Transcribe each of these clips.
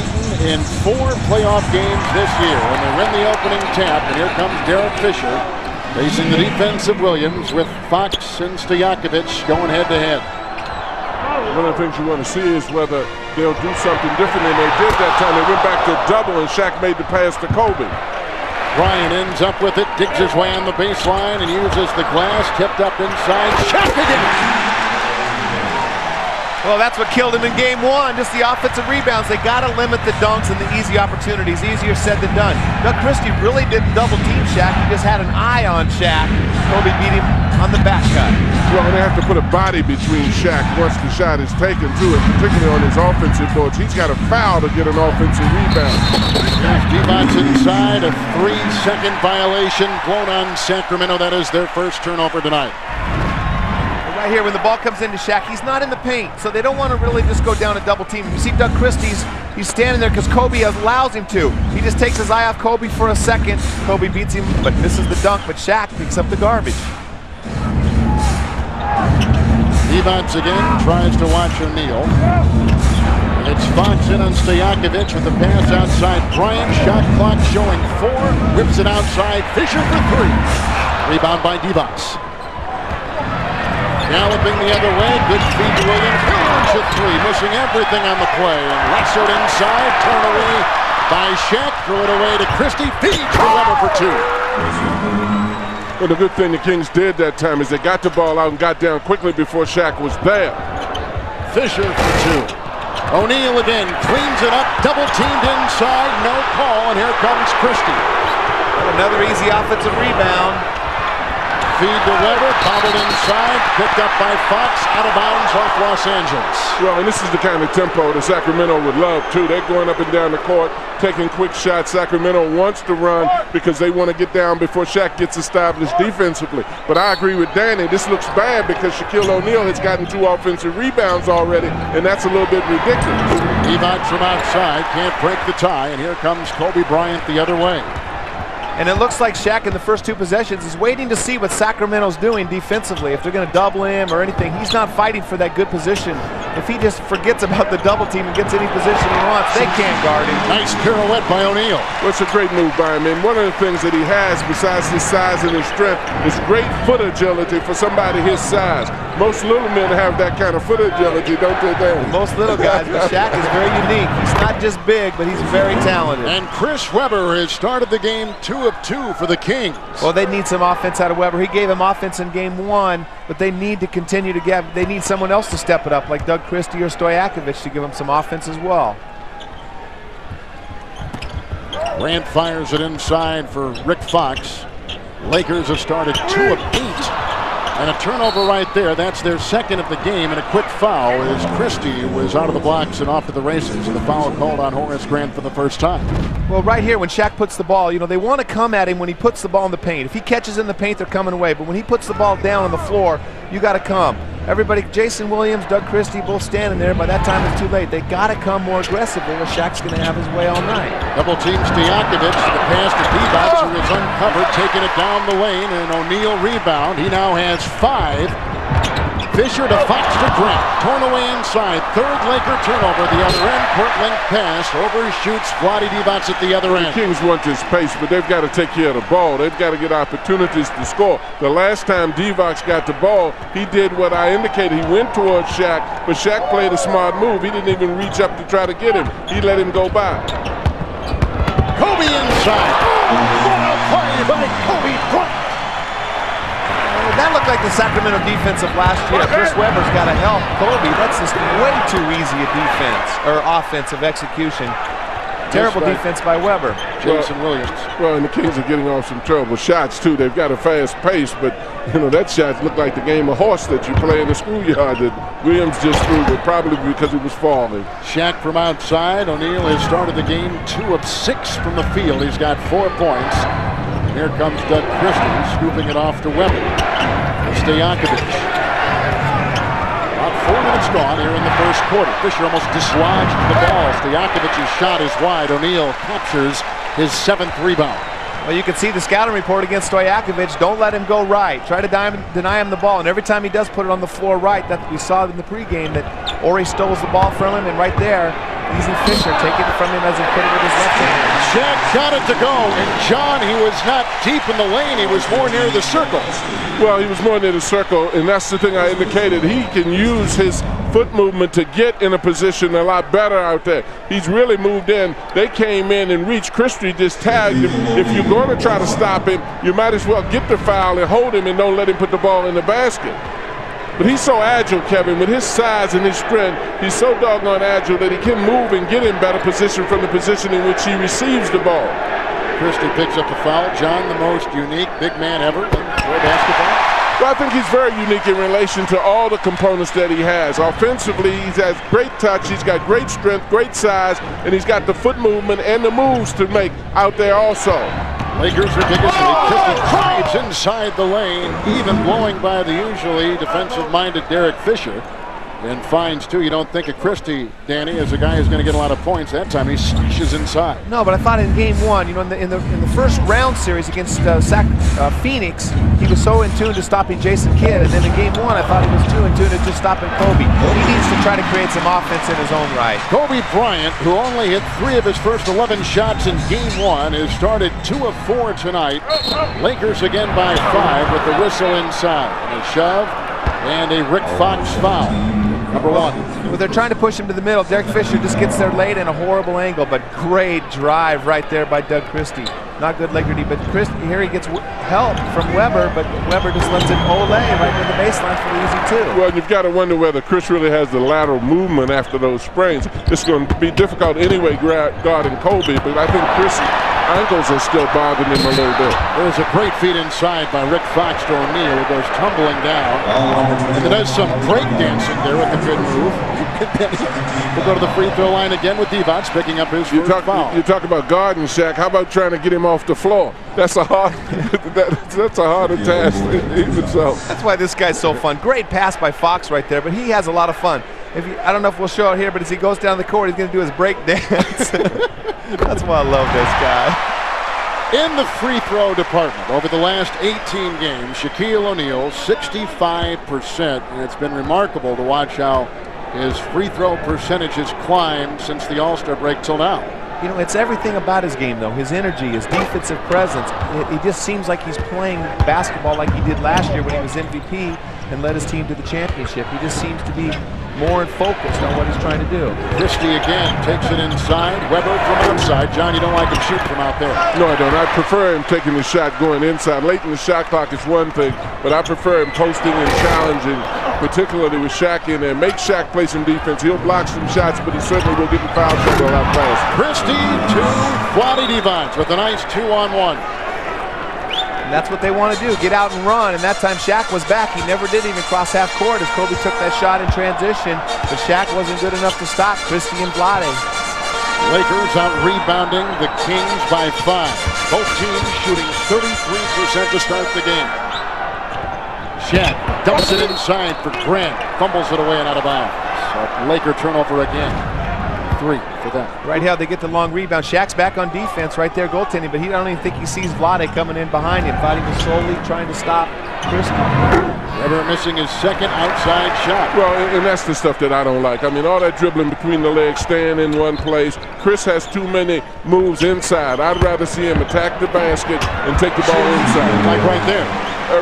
unbeaten in 4 playoff games this year. And they win the opening tap, and here comes Derek Fisher facing the defense of Williams with Fox and Stojakovic going head-to-head. One of the things you want to see is whether they'll do something different than they did that time. They went back to double, and Shaq made the pass to Kobe. Bryant ends up with it, digs his way on the baseline, and uses the glass, tipped up inside. Shaq again! Well, that's what killed him in game 1, just the offensive rebounds. They got to limit the dunks and the easy opportunities. Easier said than done. Doug Christie really didn't double team Shaq. He just had an eye on Shaq. Kobe beat him on the back cut. Well, they have to put a body between Shaq once the shot is taken to it, particularly on his offensive boards. He's got a foul to get an offensive rebound. There's Divac inside, a 3-second violation blown on Sacramento. That is their first turnover tonight. Right here, when the ball comes into Shaq, he's not in the paint, so they don't want to really just go down a double team. You see Doug Christie's, he's standing there because Kobe allows him to. He just takes his eye off Kobe for a second. Kobe beats him, but misses the dunk, but Shaq picks up the garbage. Divac again tries to watch O'Neal. It's Fox in on Stojakovic with the pass outside Bryant. Shot clock showing 4. Whips it outside. Fisher for 3. Rebound by Divac. Galloping the other way, good feed to Williams, launch at 3, missing everything on the play, and wrestled inside, turn away by Shaq, threw it away to Christie, feeds for Weber for 2. Well, the good thing the Kings did that time is they got the ball out and got down quickly before Shaq was there. Fisher for 2. O'Neal again, cleans it up, double teamed inside, no call, and here comes Christie. Another easy offensive rebound. Feed to Weber, bobbled inside, picked up by Fox, out of bounds off Los Angeles. Well, and this is the kind of tempo that Sacramento would love, too. They're going up and down the court, taking quick shots. Sacramento wants to run because they want to get down before Shaq gets established defensively. But I agree with Danny. This looks bad because Shaquille O'Neal has gotten 2 offensive rebounds already, and that's a little bit ridiculous. Divac from outside, can't break the tie, and here comes Kobe Bryant the other way. And it looks like Shaq in the first 2 possessions is waiting to see what Sacramento's doing defensively. If they're going to double him or anything, he's not fighting for that good position. If he just forgets about the double team and gets any position he wants, they can't guard him. Nice pirouette by O'Neal. Well, it's a great move by him. And one of the things that he has, besides his size and his strength, is great foot agility for somebody his size. Most little men have that kind of foot agility, don't they, Dan? Most little guys, but Shaq is very unique. He's not just big, but he's very talented. And Chris Webber has started the game 2 of 2 for the Kings. Well, they need some offense out of Webber. He gave him offense in game 1, but they need to continue to give. They need someone else to step it up, like Doug Christie or Stojakovic, to give him some offense as well. Grant fires it inside for Rick Fox. Lakers have started 2 of 8. And a turnover right there. That's their second of the game, and a quick foul as Christie was out of the blocks and off to the races. And the foul called on Horace Grant for the first time. Well, right here, when Shaq puts the ball, you know, they want to come at him when he puts the ball in the paint. If he catches in the paint, they're coming away. But when he puts the ball down on the floor, you got to come. Everybody, Jason Williams, Doug Christie, both standing there. By that time, it's too late. They got to come more aggressively, or Shaq's going to have his way all night. Double team Stojakovic to the pass to Divac, who is uncovered, taking it down the lane, and O'Neal rebound. He now has 5. Fisher to Fox to Grant. Torn away inside. 3rd Laker turnover. The other end. Court length pass. Overshoots Vlade Divac at the other end. The Kings want this pace, but they've got to take care of the ball. They've got to get opportunities to score. The last time Divac got the ball, he did what I indicated. He went towards Shaq, but Shaq played a smart move. He didn't even reach up to try to get him. He let him go by. Kobe inside. What a play by Kobe Bryant. That looked like the Sacramento defense of last year. Chris Webber's got to help Kobe. That's just way too easy a defense, or offensive execution. Terrible defense by Webber. Jason Williams. Well, and the Kings are getting off some terrible shots, too. They've got a fast pace, but, you know, that shot looked like the game of horse that you play in the schoolyard that Williams just threw, but probably because he was falling. Shaq from outside. O'Neal has started the game 2 of 6 from the field. He's got 4 points. Here comes Doug Christie, scooping it off to Webber. Stojakovic. About 4 minutes gone here in the first quarter. Fisher almost dislodged the ball. Stojakovic's shot is wide. O'Neal captures his 7th rebound. Well, you can see the scouting report against Stojakovic. Don't let him go right. Try to deny him the ball. And every time he does put it on the floor right, that we saw in the pregame that Ori stole the ball from him. And right there, Easy Fisher taking it from him as he put it with his left hand. Shaq got it to go, and John, he was not deep in the lane. He was more near the circle. Well, he was more near the circle, and that's the thing I indicated. He can use his foot movement to get in a position a lot better out there. He's really moved in. They came in and reached. Christie just tagged him. If you're going to try to stop him, you might as well get the foul and hold him and don't let him put the ball in the basket. But he's so agile, Kevin, with his size and his strength. He's so doggone agile that he can move and get in better position from the position in which he receives the ball. Christie picks up the foul. John, the most unique big man ever in pro basketball. Well, I think he's very unique in relation to all the components that he has. Offensively, he has great touch, he's got great strength, great size, and he's got the foot movement and the moves to make out there also. Lakers are biggest lead. Christie drives inside the lane, even blowing by the usually defensive-minded Derek Fisher. And finds, too. You don't think of Christie, Danny, as a guy who's going to get a lot of points. That time he slashes inside. No, but I thought in game one, you know, in the first round series against Phoenix, he was so in tune to stopping Jason Kidd. And then in game one, I thought he was too in tune to just stopping Kobe. He needs to try to create some offense in his own right. Kobe Bryant, who only hit 3 of his first 11 shots in game one, has started 2 of 4 tonight. Lakers again by 5 with the whistle inside. And a shove and a Rick Fox foul. Number 1. Well, they're trying to push him to the middle. Derek Fisher just gets there late in a horrible angle, but great drive right there by Doug Christie. Not good leg D, but Christie here he gets help from Weber, but Weber just lets it ole right near the baseline for the easy 2. Well, you've got to wonder whether Chris really has the lateral movement after those sprains. It's going to be difficult anyway guarding Kobe, but I think Chris' ankles are still bothering him a little bit. There's a great feed inside by Rick Fox to O'Neal, who goes tumbling down. And there does some break dancing there with a good move. We'll go to the free throw line again with Divac picking up his first foul. You talk about guarding, Shaq. How about trying to get him off the floor? That's a hard. That's a harder task even so. That's why this guy's so fun. Great pass by Fox right there, but he has a lot of fun. I don't know if we'll show it here, but as he goes down the court, he's going to do his break dance. That's why I love this guy. In the free throw department, over the last 18 games, Shaquille O'Neal 65%, and it's been remarkable to watch how his free throw percentage has climbed since the All-Star break till now. You know, it's everything about his game, though. His energy, his defensive presence. It just seems like he's playing basketball like he did last year when he was MVP and led his team to the championship. He just seems to be more focused on what he's trying to do. Christie again takes it inside. Weber from outside. John, you don't like him shooting from out there. No, I don't. I prefer him taking the shot going inside. Late in the shot clock is one thing, but I prefer him posting and challenging, particularly with Shaq in there. Make Shaq play some defense. He'll block some shots, but he certainly will get in foul trouble a lot faster. Christie to Vlade Divac with a nice 2-on-1. And that's what they want to do, get out and run. And that time Shaq was back. He never did even cross half court as Kobe took that shot in transition. But Shaq wasn't good enough to stop Christie and Vlade. Lakers out rebounding the Kings by 5. Both teams shooting 33% to start the game. Shaq dumps it inside for Grant. Fumbles it away and out of bounds. So Laker turnover again. 3 for them. Right here, they get the long rebound. Shaq's back on defense right there goaltending, but I don't even think he sees Vlade coming in behind him. Thought he was solely trying to stop Christie. Weber missing his second outside shot. Well, and that's the stuff that I don't like. I mean, all that dribbling between the legs, staying in one place. Chris has too many moves inside. I'd rather see him attack the basket and take the ball inside. Like right there.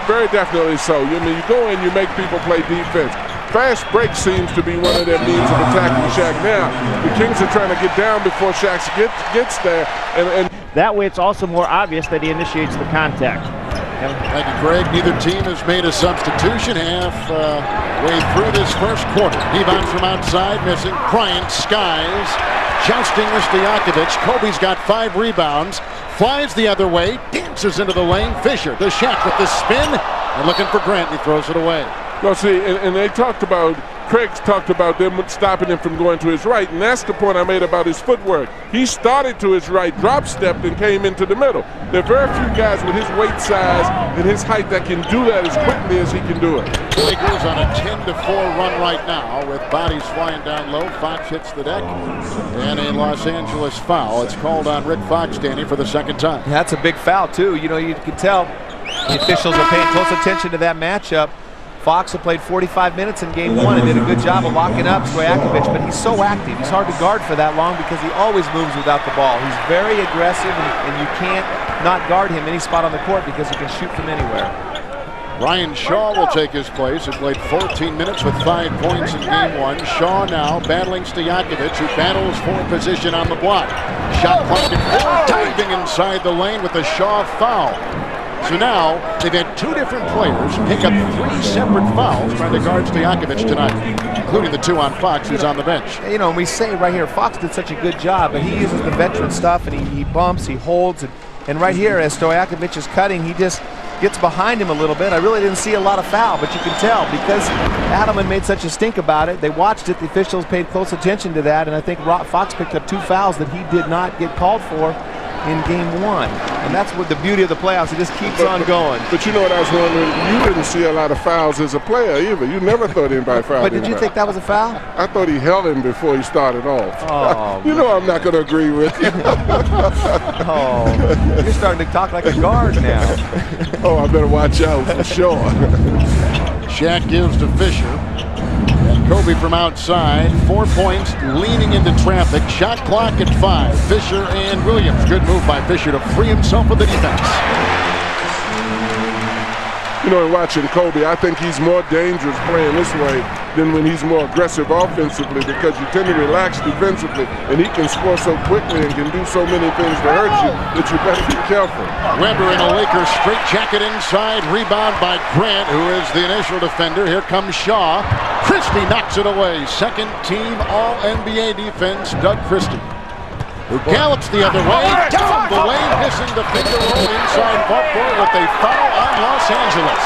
Very definitely so. I mean, you go in, you make people play defense. Fast break seems to be one of their means of attacking Shaq now. The Kings are trying to get down before Shaq gets there. And that way it's also more obvious that he initiates the contact. Thank you, Greg. Neither team has made a substitution halfway through this first quarter. Divac from outside, missing. Bryant skies, jousting with Stojakovic. Kobe's got 5 rebounds, flies the other way, dances into the lane. Fisher, the Shaq with the spin, and looking for Grant. He throws it away. Well, see, and they talked about, Craig's talked about them stopping him from going to his right, and that's the point I made about his footwork. He started to his right, drop-stepped, and came into the middle. There are very few guys with his weight size and his height that can do that as quickly as he can do it. Lakers on a 10-4 run right now with bodies flying down low. Fox hits the deck, and a Los Angeles foul. It's called on Rick Fox, Danny, for the second time. Yeah, that's a big foul, too. You know, you can tell the officials are paying close attention to that matchup. Fox had played 45 minutes in game 1 and did a good job of locking up Stojakovic, but he's so active. He's hard to guard for that long because he always moves without the ball. He's very aggressive, and you can't not guard him any spot on the court because he can shoot from anywhere. Ryan Shaw will take his place. He played 14 minutes with 5 points in game 1. Shaw now battling Stojakovic, who battles for position on the block. Shot clock at 4, diving inside the lane with a Shaw foul. So now they've had 2 different players pick up 3 separate fouls trying to guard Stojakovic tonight, including the 2 on Fox, who's on the bench. You know, and we say right here, Fox did such a good job, but he uses the veteran stuff, and he bumps, he holds, and right here, as Stojakovic is cutting, he just gets behind him a little bit. I really didn't see a lot of foul, but you can tell because Adam had made such a stink about it. They watched it. The officials paid close attention to that, and I think Fox picked up 2 fouls that he did not get called for in game 1. And that's what the beauty of the playoffs. It just keeps on going. But you know what I was wondering? You didn't see a lot of fouls as a player either. You never thought anybody fouled But did you think that was a foul? I thought he held him before he started off. Oh, you know I'm not going to agree with you. Oh, you're starting to talk like a guard now. Oh, I better watch out for sure. Shaq gives to Fisher. And Kobe from outside, 4 points, leaning into traffic. Shot clock at 5. Fisher and Williams. Good move by Fisher to free himself of the defense. You know, in watching Kobe, I think he's more dangerous playing this way than when he's more aggressive offensively because you tend to relax defensively, and he can score so quickly and can do so many things to hurt you that you better be careful. Weber in a Lakers straight jacket inside. Rebound by Grant, who is the initial defender. Here comes Shaw. Christie knocks it away. Second team All-NBA defense, Doug Christie, who gallops the other way, down the lane, missing the finger roll inside Buckford with a foul on Los Angeles.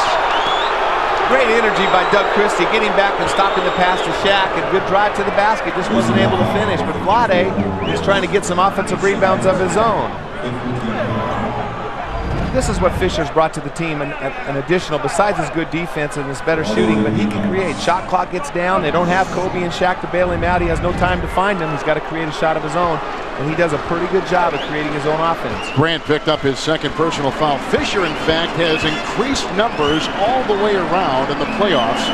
Great energy by Doug Christie, getting back and stopping the pass to Shaq. A good drive to the basket, just wasn't able to finish. But Vlade is trying to get some offensive rebounds of his own. This is what Fisher's brought to the team, an additional, besides his good defense and his better shooting, but he can create. Shot clock gets down. They don't have Kobe and Shaq to bail him out. He has no time to find him. He's got to create a shot of his own, and he does a pretty good job of creating his own offense. Grant picked up his second personal foul. Fisher, in fact, has increased numbers all the way around in the playoffs.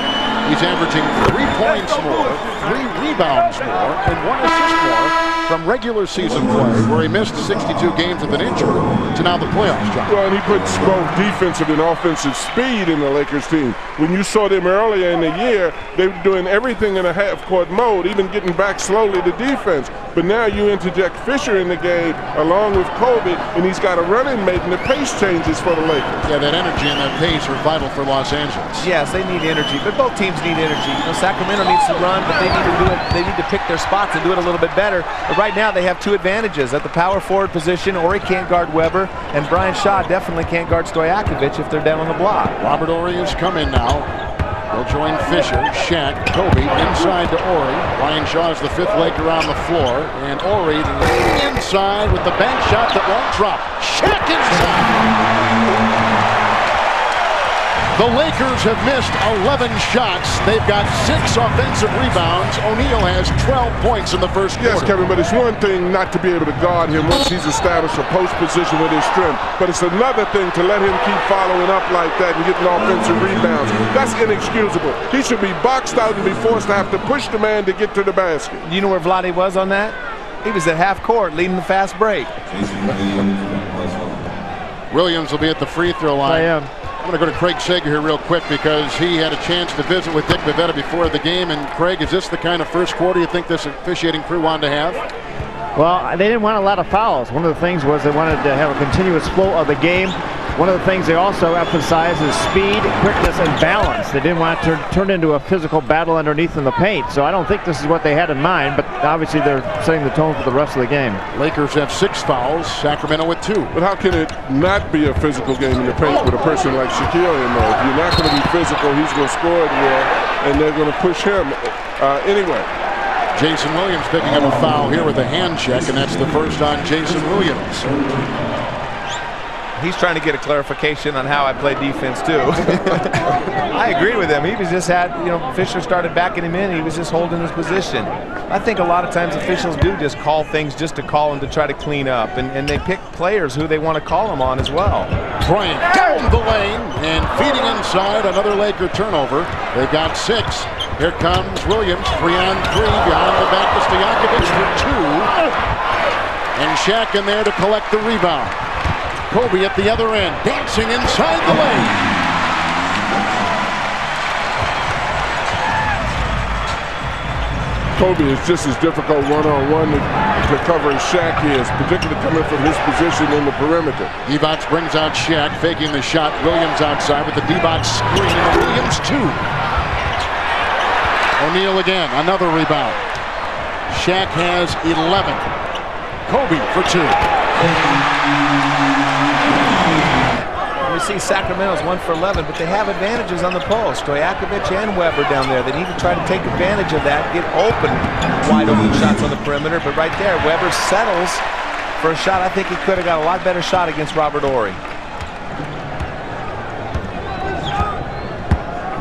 He's averaging 3 points more, 3 rebounds more, and 1 assist more from regular season play, where he missed 62 games with an injury, to now the playoffs, John. Well, and he puts both defensive and offensive speed in the Lakers team. When you saw them earlier in the year, they were doing everything in a half-court mode, even getting back slowly to defense. But now you interject Fisher in the game along with Kobe, and he's got a running mate, and the pace changes for the Lakers. Yeah, that energy and that pace are vital for Los Angeles. Yes, they need energy, but both teams need energy. You know, Sacramento needs to run, but they need to do it. They need to pick their spots and do it a little bit better. But right now, they have 2 advantages at the power forward position. Ori can't guard Weber, and Brian Shaw definitely can't guard Stojakovic if they're down on the block. Robert Horry has come in now. He'll join Fisher, Shaq, Kobe inside to Horry. Ryan Shaw is the 5th Laker on the floor, and Horry leading inside with the bank shot that won't drop. Shaq inside. The Lakers have missed 11 shots. They've got 6 offensive rebounds. O'Neal has 12 points in the first quarter. Yes, Kevin, but it's one thing not to be able to guard him once he's established a post position with his strength. But it's another thing to let him keep following up like that and getting offensive rebounds. That's inexcusable. He should be boxed out and be forced to have to push the man to get to the basket. You know where Vlade was on that? He was at half court leading the fast break. Williams will be at the free throw line. I am. I'm going to go to Craig Sager here real quick because he had a chance to visit with Dick Bavetta before the game. And Craig, is this the kind of first quarter you think this officiating crew wanted to have? Well, they didn't want a lot of fouls. One of the things was they wanted to have a continuous flow of the game. One of the things they also emphasized is speed, quickness, and balance. They didn't want it to turn into a physical battle underneath in the paint. So I don't think this is what they had in mind, but obviously they're setting the tone for the rest of the game. Lakers have 6 fouls, Sacramento with 2. But how can it not be a physical game in the paint with a person like Shaquille in there? If you're not going to be physical, he's going to score it well, and they're going to push him anyway. Jason Williams picking up a foul here with a hand check, and that's the first on Jason Williams. He's trying to get a clarification on how I play defense too. I agree with him. He was just Fisher started backing him in. He was just holding his position. I think a lot of times officials do just call things just to call them to try to clean up, and they pick players who they want to call them on as well. Bryant down the lane and feeding inside, another Laker turnover. They've got 6. Here comes Williams, 3-on-3 behind the back to Stojakovic for 2. And Shaq in there to collect the rebound. Kobe at the other end, dancing inside the lane. Kobe is just as difficult one-on-one to cover as Shaq is, particularly coming from his position in the perimeter. Divac brings out Shaq, faking the shot. Williams outside with the Divac screen, and Williams 2. O'Neal again, another rebound. Shaq has 11. Kobe for 2. We see Sacramento's 1 for 11, but they have advantages on the post. Stojakovic and Weber down there. They need to try to take advantage of that, get open, wide open shots on the perimeter. But right there, Weber settles for a shot. I think he could have got a lot better shot against Robert Horry.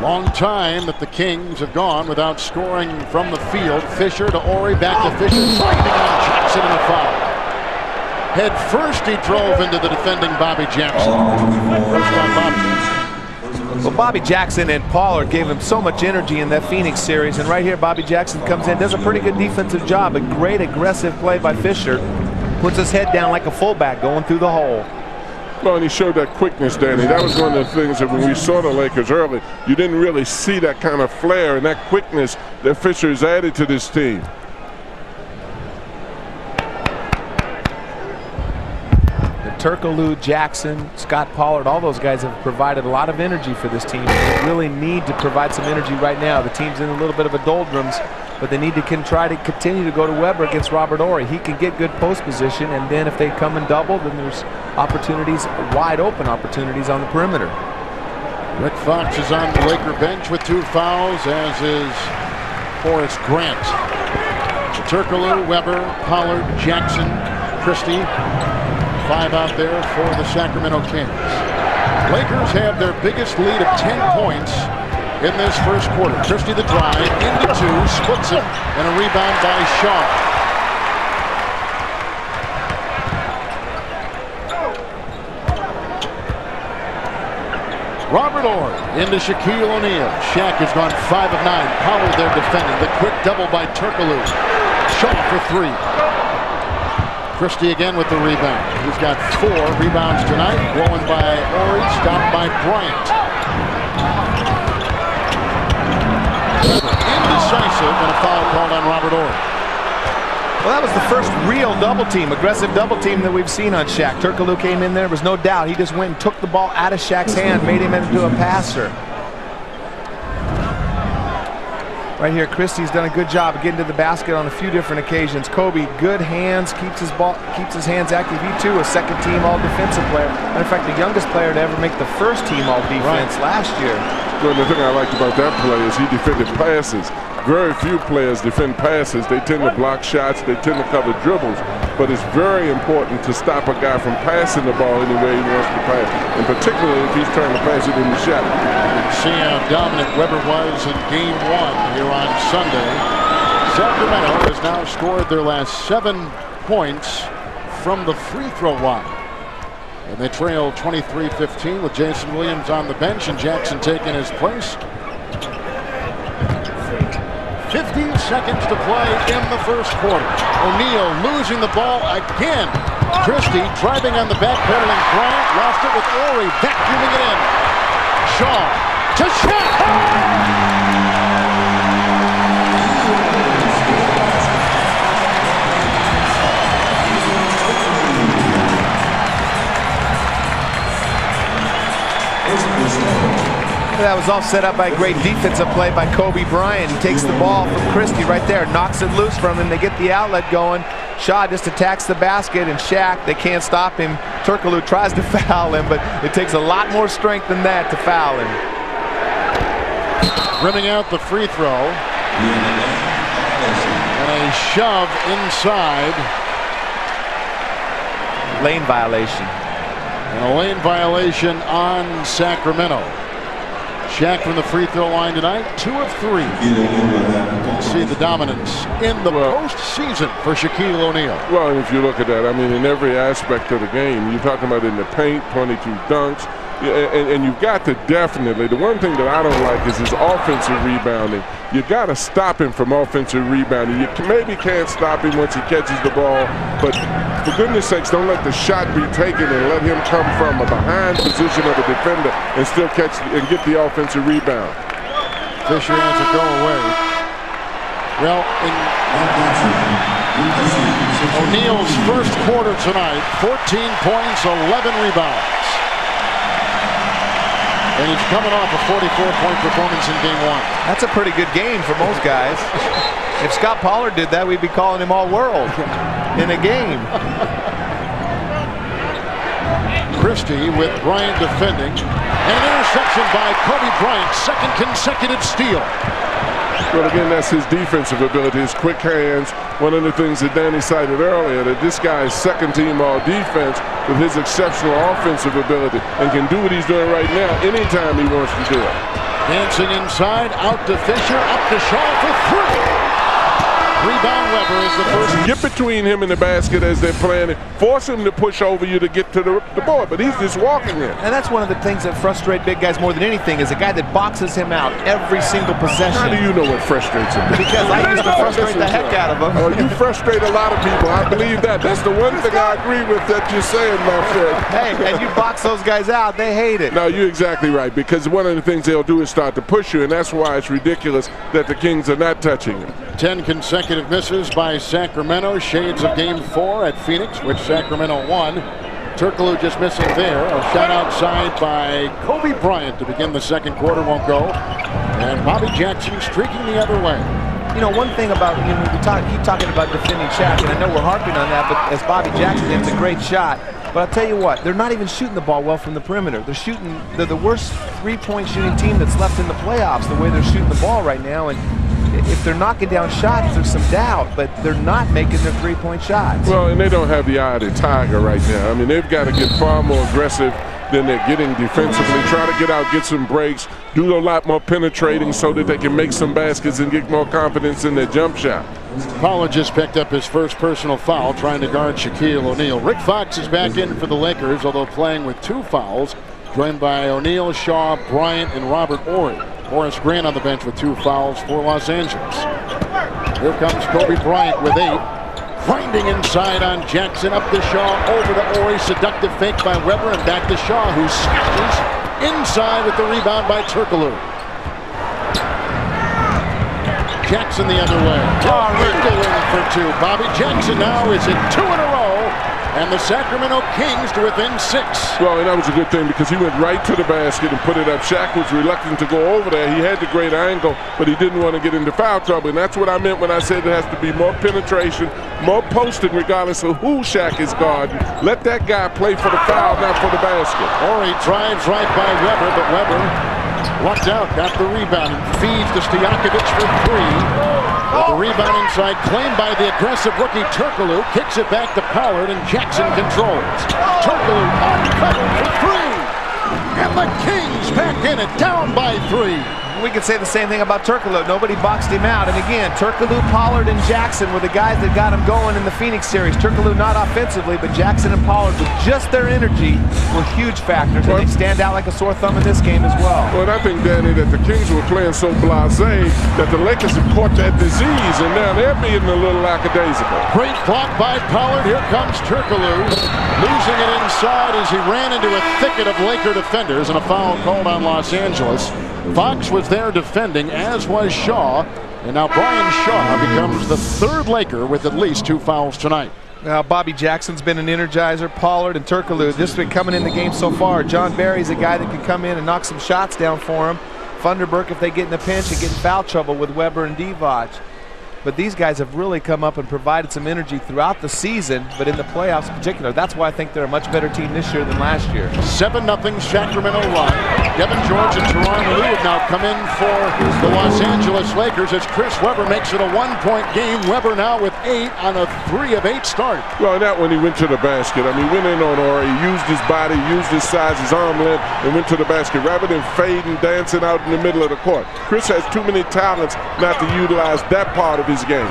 Long time that the Kings have gone without scoring from the field. Fisher to Horry, back to Fisher, finding on Jackson in a foul. Head first, he drove into the defending Bobby Jackson. First on Bobby. Well, Bobby Jackson and Pollard gave him so much energy in that Phoenix series, and right here Bobby Jackson comes in, does a pretty good defensive job. A great aggressive play by Fisher. Puts his head down like a fullback going through the hole. Well, and he showed that quickness, Danny. That was one of the things that when we saw the Lakers early, you didn't really see that kind of flair and that quickness that Fisher has added to this team. Turkoglu, Jackson, Scott Pollard, all those guys have provided a lot of energy for this team. They really need to provide some energy right now. The team's in a little bit of a doldrums, but they need to try to continue to go to Weber against Robert Horry. He can get good post position, and then if they come and double, then there's opportunities, wide open opportunities on the perimeter. Rick Fox is on the Laker bench with 2 fouls, as is Horace Grant. Turkoglu, Weber, Pollard, Jackson, Christie. 5 out there for the Sacramento Kings. Lakers have their biggest lead of 10 points in this first quarter. Christie the drive, into 2, splits it, and a rebound by Shaw. Robert Horry into Shaquille O'Neal. Shaq has gone 5 of 9. Pollard there defending. The quick double by Turkoglu. Shaw for 3. Christie again with the rebound. He's got 4 rebounds tonight. Blown by Horry, stopped by Bryant. Indecisive, and a foul called on Robert Horry. Well, that was the first real double team, aggressive double team that we've seen on Shaq. Turkoglu came in there, there was no doubt. He just went and took the ball out of Shaq's hand, made him into a passer. Right here, Christie's done a good job of getting to the basket on a few different occasions. Kobe, good hands, keeps his hands active. He too, a second-team all-defensive player. Matter of fact, the youngest player to ever make the first-team all-defense last year. Well, the thing I liked about that play is he defended passes. Very few players defend passes. They tend to block shots. They tend to cover dribbles. But it's very important to stop a guy from passing the ball anywhere he wants to pass, and particularly if he's trying to pass it in the shot. See how dominant Weber was in Game 1 here on Sunday. Sacramento has now scored their last 7 points from the free throw line. And they trail 23-15 with Jason Williams on the bench and Jackson taking his place. 15 seconds to play in the first quarter. O'Neal losing the ball again. Christie driving on the back, pedaling Bryant, lost it with Horry, vacuuming it in. Shaw to Shaq. That was all set up by a great defensive play by Kobe Bryant. He takes the ball from Christie right there, knocks it loose from him. They get the outlet going. Shaw just attacks the basket, and Shaq, they can't stop him. Turkoglu tries to foul him, but it takes a lot more strength than that to foul him. Rimming out the free throw. And a shove inside. Lane violation. And a lane violation on Sacramento. Shaq from the free throw line tonight, 2 of 3. You see the dominance in the postseason for Shaquille O'Neal. Well, and if you look at that, I mean, in every aspect of the game, you're talking about in the paint, 22 dunks, and you've got to definitely, the one thing that I don't like is his offensive rebounding. You got to stop him from offensive rebounding. You maybe can't stop him once he catches the ball, but for goodness sakes, don't let the shot be taken and let him come from a behind position of a defender and still catch and get the offensive rebound. Fisher has it go away. Well, in O'Neal's first quarter tonight, 14 points, 11 rebounds. And he's coming off a 44-point performance in game 1. That's a pretty good game for most guys. If Scott Pollard did that, we'd be calling him all-world in a game. Christie with Bryant defending. And an interception by Kobe Bryant, second consecutive steal. Well, again, that's his defensive ability, his quick hands. One of the things that Danny cited earlier, that this guy is second team all defense with his exceptional offensive ability and can do what he's doing right now anytime he wants to do it. Dancing inside, out to Fisher, up to Shaw for 3. Rebound Weber is the first. Get between him and the basket as they're playing it. Force him to push over you to get to the board, but he's just walking in. And that's one of the things that frustrate big guys more than anything is a guy that boxes him out every single possession. How do you know what frustrates him? Because I used to frustrate the heck out of him. Oh, you frustrate a lot of people. I believe that. That's the one thing I agree with that you're saying, my friend. Hey, and you box those guys out, they hate it. No, you're exactly right, because one of the things they'll do is start to push you, and that's why it's ridiculous that the Kings are not touching him. 10 consecutive misses by Sacramento. Shades of game 4 at Phoenix, which Sacramento won. Turkoglu just missing there. A shot outside by Kobe Bryant to begin the second quarter won't go. And Bobby Jackson streaking the other way. You know, one thing about, we keep talking about defending Shaq, and I know we're harping on that, but as Bobby Jackson, it's a great shot. But I'll tell you what, they're not even shooting the ball well from the perimeter. They're the worst three-point shooting team that's left in the playoffs, the way they're shooting the ball right now. And if they're knocking down shots, there's some doubt, but they're not making their three-point shots. Well, and they don't have the eye of the tiger right now. I mean, they've got to get far more aggressive than they're getting defensively. Try to get out, get some breaks, do a lot more penetrating so that they can make some baskets and get more confidence in their jump shot. Pollard just picked up his first personal foul trying to guard Shaquille O'Neal. Rick Fox is back in for the Lakers, although playing with 2 fouls, joined by O'Neal, Shaw, Bryant, and Robert Horry. Horace Grant on the bench with 2 fouls for Los Angeles. Here comes Kobe Bryant with 8. Finding inside on Jackson, up to Shaw, over to Horry. Seductive fake by Weber, and back to Shaw, who smashes inside with the rebound by Turkoglu. Jackson the other way. Going for 2. Bobby Jackson now is at 2 in a row. And the Sacramento Kings to within 6. Well, and that was a good thing because he went right to the basket and put it up. Shaq was reluctant to go over there. He had the great angle, but he didn't want to get into foul trouble. And that's what I meant when I said there has to be more penetration, more posting regardless of who Shaq is guarding. Let that guy play for the foul, not for the basket. Horry drives right by Weber, but Weber lucked out, got the rebound, and feeds to Stojakovic for 3. But the rebound inside claimed by the aggressive rookie Turkoglu, kicks it back to Pollard, and Jackson controls. Turkoglu uncovered for 3. And the Kings back in it, down by 3. We could say the same thing about Turkoglu. Nobody boxed him out. And again, Turkoglu, Pollard, and Jackson were the guys that got him going in the Phoenix series. Turkoglu not offensively, but Jackson and Pollard with just their energy were huge factors. And they stand out like a sore thumb in this game as well. Well, and I think, Danny, that the Kings were playing so blasé that the Lakers have caught that disease, and now they're being a little lackadaisical. Great block by Pollard. Here comes Turkoglu, losing it inside as he ran into a thicket of Laker defenders, and a foul called on Los Angeles. Fox was there defending, as was Shaw, and now Brian Shaw becomes the 3rd Laker with at least 2 fouls tonight. Now, Bobby Jackson's been an energizer. Pollard and Turkoglu just been coming in the game so far. John Barry's a guy that can come in and knock some shots down for him. Funderburk, if they get in a pinch and get in foul trouble with Weber and Divac. but these guys have really come up and provided some energy throughout the season, but in the playoffs in particular. That's why I think they're a much better team this year than last year. 7-0 Sacramento run. Devin George and Teron Lou have now come in for the Los Angeles Lakers as Chris Webber makes it a 1-point game. Webber now with 8 on a 3 of 8 start. Well, that when he went to the basket, I mean, went in on Ori, used his body, used his size, his arm length, and went to the basket rather than fading, dancing out in the middle of the court. Chris has too many talents not to utilize that part of his game.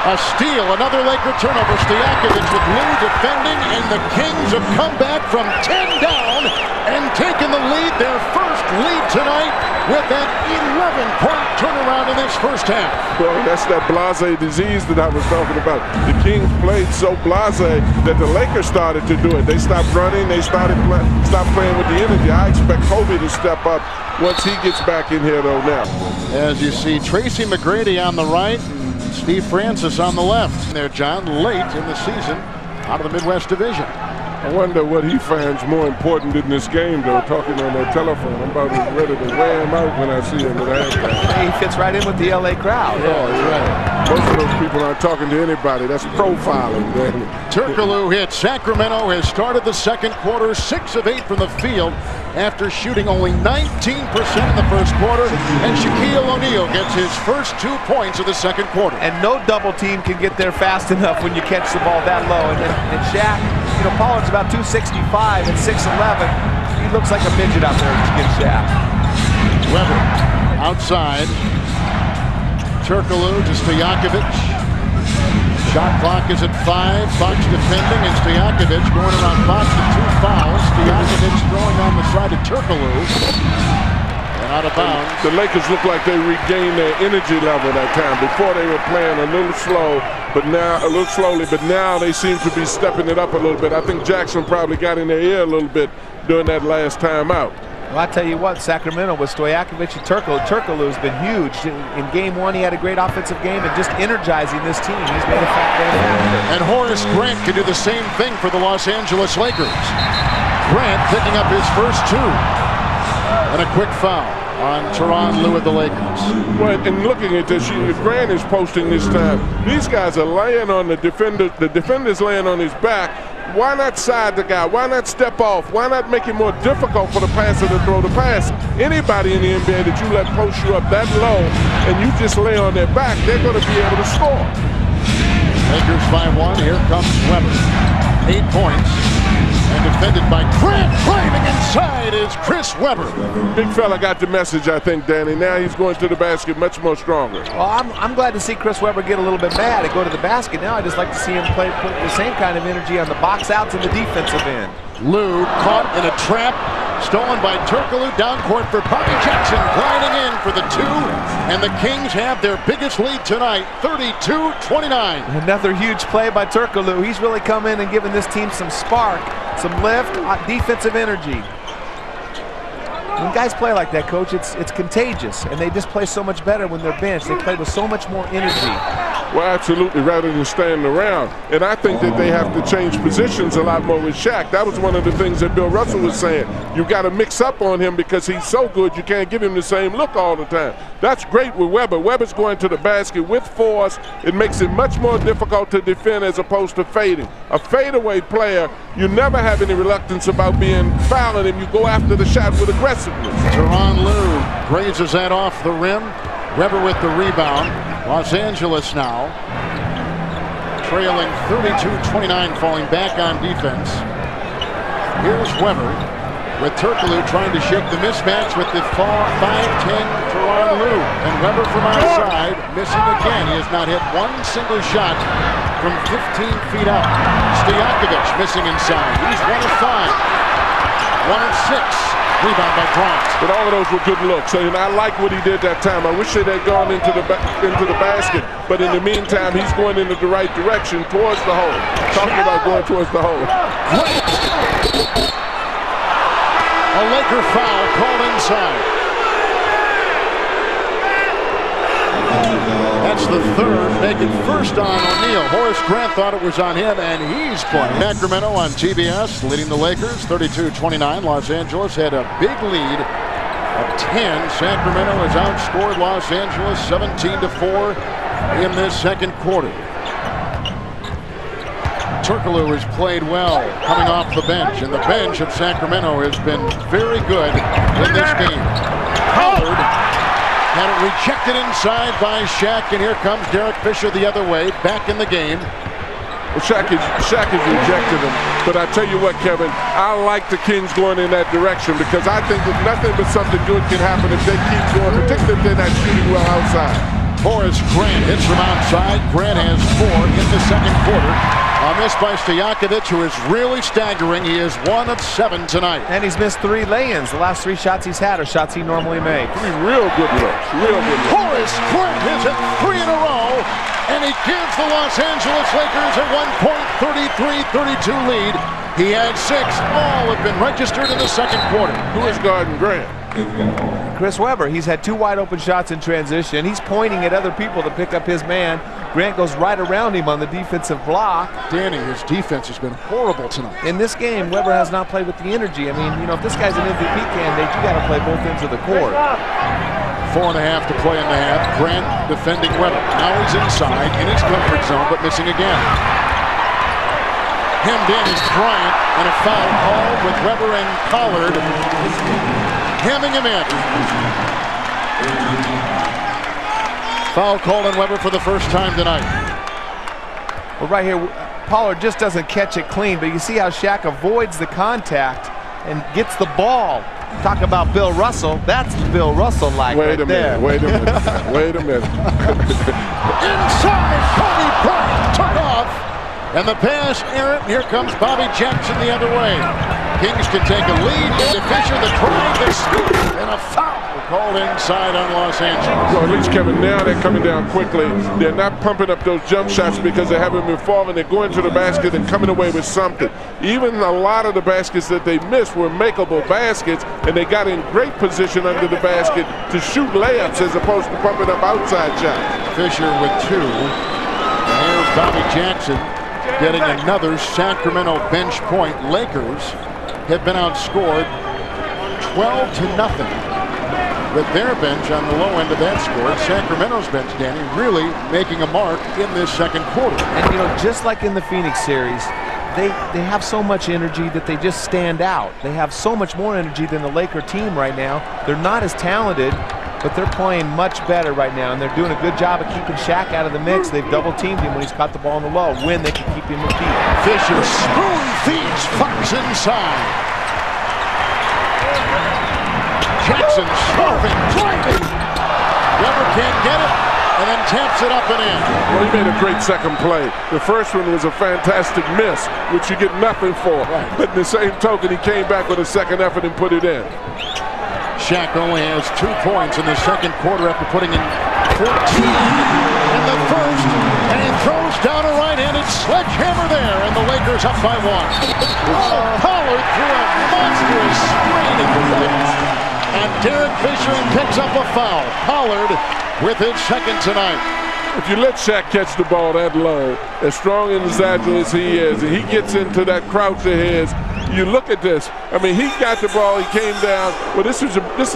A steal, another Laker turnover. Stojakovic with Lou defending, and the Kings have come back from 10 down and taken the lead, their first lead tonight, with an 11-point turnaround in this first half. Well, that's that blasé disease that I was talking about. The Kings played so blasé that the Lakers started to do it. They stopped running. They stopped playing with the energy. I expect Kobe to step up once he gets back in here, though, now. As you see, Tracy McGrady on the right, Steve Francis on the left. There, John, late in the season, out of the Midwest Division. I wonder what he finds more important in this game, though, talking on that telephone. I'm about ready to wear him out when I see him at halftime. He fits right in with the LA crowd. Yeah, that's right. Most of those people aren't talking to anybody. That's profiling. Turkoglu hit. Sacramento has started the second quarter 6 of 8 from the field after shooting only 19% in the first quarter, and Shaquille O'Neal gets his first 2 points of the second quarter. And no double team can get there fast enough when you catch the ball that low. And Shaq, you know, Pollard's about 265 and 6'11". He looks like a midget out there against Shaq. Webber outside. Turkoglu to Stojakovic. Shot clock is at 5. Fox defending, and Stojakovic going around Fox with 2 fouls. Stojakovic throwing on the side of Turkoglu. And out of bounds. The Lakers look like they regained their energy level that time. Before they were playing a little slow, but now a little slowly, but now they seem to be stepping it up a little bit. I think Jackson probably got in their ear a little bit during that last time out. Well, I tell you what, Sacramento with Stojakovic and Turkoglu's been huge. In game 1, he had a great offensive game and just energizing this team. He's made a factor. And Horace Grant can do the same thing for the Los Angeles Lakers. Grant picking up his first 2. And a quick foul on Teron Lou of the Lakers. Well, and looking at this, Grant is posting this time. These guys are laying on the defender. The defender's laying on his back. Why not side the guy? Why not step off? Why not make it more difficult for the passer to throw the pass? Anybody in the NBA that you let post you up that low and you just lay on their back, they're going to be able to score. Lakers 5-1. Here comes Webber. 8 points. And defended by Grant. Climbing inside is Chris Webber. Big fella got the message, I think, Danny. Now he's going to the basket much more stronger. Well, I'm glad to see Chris Webber get a little bit mad and go to the basket. Now I just like to see him put the same kind of energy on the box outs and the defensive end. Lou caught in a trap. Stolen by Turkoglu, down court for Bobby Jackson, gliding in for the 2, and the Kings have their biggest lead tonight, 32-29. Another huge play by Turkoglu. He's really come in and given this team some spark, some lift, defensive energy. When guys play like that, Coach, it's contagious, and they just play so much better when they're benched. They play with so much more energy. Well, absolutely, rather than standing around. And I think that they have to change positions a lot more with Shaq. That was one of the things that Bill Russell was saying. You got to mix up on him because he's so good, you can't give him the same look all the time. That's great with Webber. Webber's going to the basket with force. It makes it much more difficult to defend as opposed to fading. A fadeaway player, you never have any reluctance about fouling him. You go after the shot with aggressiveness. Teron Lou grazes that off the rim. Webber with the rebound. Los Angeles now trailing 32-29, falling back on defense. Here's Webber with Turkoglu trying to shake the mismatch with the 5'10" Teron Lou. And Webber from outside, missing again. He has not hit one single shot from 15 feet out. Stojakovic missing inside. He's 1 of 5. 1 of 6. Rebound by Grant. But all of those were good looks, and I like what he did that time. I wish it had gone into the basket, but in the meantime, he's going into the right direction towards the hole. Talking about going towards the hole. A Laker foul called inside. That's the 3rd. Make it first on O'Neal. Horace Grant thought it was on him, and he's playing. Sacramento on TBS, leading the Lakers 32-29. Los Angeles had a big lead of 10. Sacramento has outscored Los Angeles 17-4. in this second quarter. Turkoglu has played well coming off the bench, and the bench of Sacramento has been very good in this game. Howard had it rejected inside by Shaq, and here comes Derek Fisher the other way, back in the game. Well, Shaq has rejected him, but I tell you what, Kevin, I like the Kings going in that direction because I think that nothing but something good can happen if they keep going, particularly if they're not shooting well outside. Horace Grant hits from outside. Grant has 4 in the second quarter. On this by Stojakovic, who is really staggering. He is 1 of 7 tonight. And he's missed 3 lay-ins. The last 3 shots he's had are shots he normally makes. 3 real good looks. Real good looks. Horace Grant has hit 3 in a row, and he gives the Los Angeles Lakers a 1-point 33-32 lead. He had 6. All have been registered in the second quarter. Who is guarding Grant? Chris Webber. He's had 2 wide open shots in transition. He's pointing at other people to pick up his man. Grant goes right around him on the defensive block. Danny, his defense has been horrible tonight. In this game, Webber has not played with the energy. I mean, you know, if this guy's an MVP candidate, you got to play both ends of the court. 4.5 to play in the half. Grant defending Webber. Now he's inside in his comfort zone, but missing again. Hemmed in is Bryant, and a foul called with Webber and Pollard hemming him in. Foul called on Webber for the first time tonight. Well, right here, Pollard just doesn't catch it clean, but you see how Shaq avoids the contact and gets the ball. Talk about Bill Russell. That's Bill Russell-like right there. Wait a minute. Wait a minute. Inside, Kobe Bryant took off. And the pass errant. Here comes Bobby Jackson the other way. Kings can take a lead into Fisher, the try, the scoop, and a foul called inside on Los Angeles. Well, at least, Kevin, now they're coming down quickly. They're not pumping up those jump shots because they haven't been falling. They're going to the basket and coming away with something. Even a lot of the baskets that they missed were makeable baskets, and they got in great position under the basket to shoot layups as opposed to pumping up outside shots. Fisher with 2. And here's Bobby Jackson getting another Sacramento bench point. Lakers have been outscored 12-0 with their bench on the low end of that score. Sacramento's bench, Danny, really making a mark in this second quarter. And, you know, just like in the Phoenix series, they have so much energy that they just stand out. They have so much more energy than the Laker team right now. They're not as talented, but they're playing much better right now, and they're doing a good job of keeping Shaq out of the mix. They've double-teamed him when he's caught the ball on the low. When they can keep him with feet. Fisher spoon feeds Fox inside. Jackson swerving, driving. Webber can't get it, and then taps it up and in. Well, he made a great second play. The first one was a fantastic miss, which you get nothing for. Right. But in the same token, he came back with a second effort and put it in. Shaq only has 2 points in the second quarter after putting in 14 in the first, and he throws down a right-handed sledgehammer there, and the Lakers up by 1. Pollard threw a monstrous screen at the rim, and Derek Fisher picks up a foul. Pollard with his second tonight. If you let Shaq catch the ball that low, as strong and as agile as he is, and he gets into that crouch of his, you look at this. I mean, he got the ball, he came down. Well, this is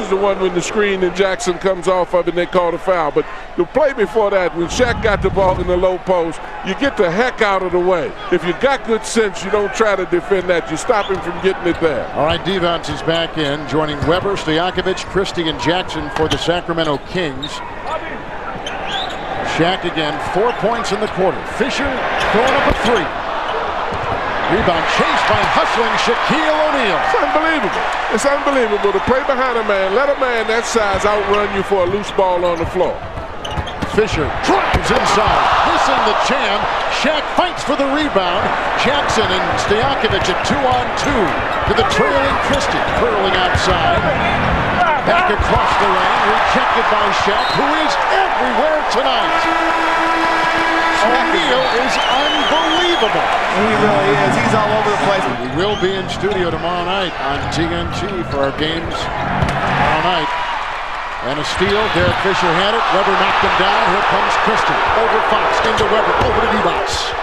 the one when the screen and Jackson comes off of it and they call the foul. But the play before that, when Shaq got the ball in the low post, you get the heck out of the way. If you got good sense, you don't try to defend that. You stop him from getting it there. All right, Devonts is back in, joining Webber, Stojakovic, Christie, and Jackson for the Sacramento Kings. Shaq again, 4 points in the quarter. Fisher throwing up a 3. Rebound chased by hustling Shaquille O'Neal. It's unbelievable. It's unbelievable to play behind a man, let a man that size outrun you for a loose ball on the floor. Fisher drives inside, missing the jam. Shaq fights for the rebound. Jackson and Stojakovic at 2-on-2 to the trailing Christie. Curling outside. Back across the lane, rejected by Shaq, who is everywhere tonight. O'Neal is unbelievable. He really is. He's all over the place. We will be in studio tomorrow night on TNT for our games tomorrow night. And a steal. Derek Fisher had it. Webber knocked him down. Here comes Christie. Over Fox. Into Webber. Over to Devonts.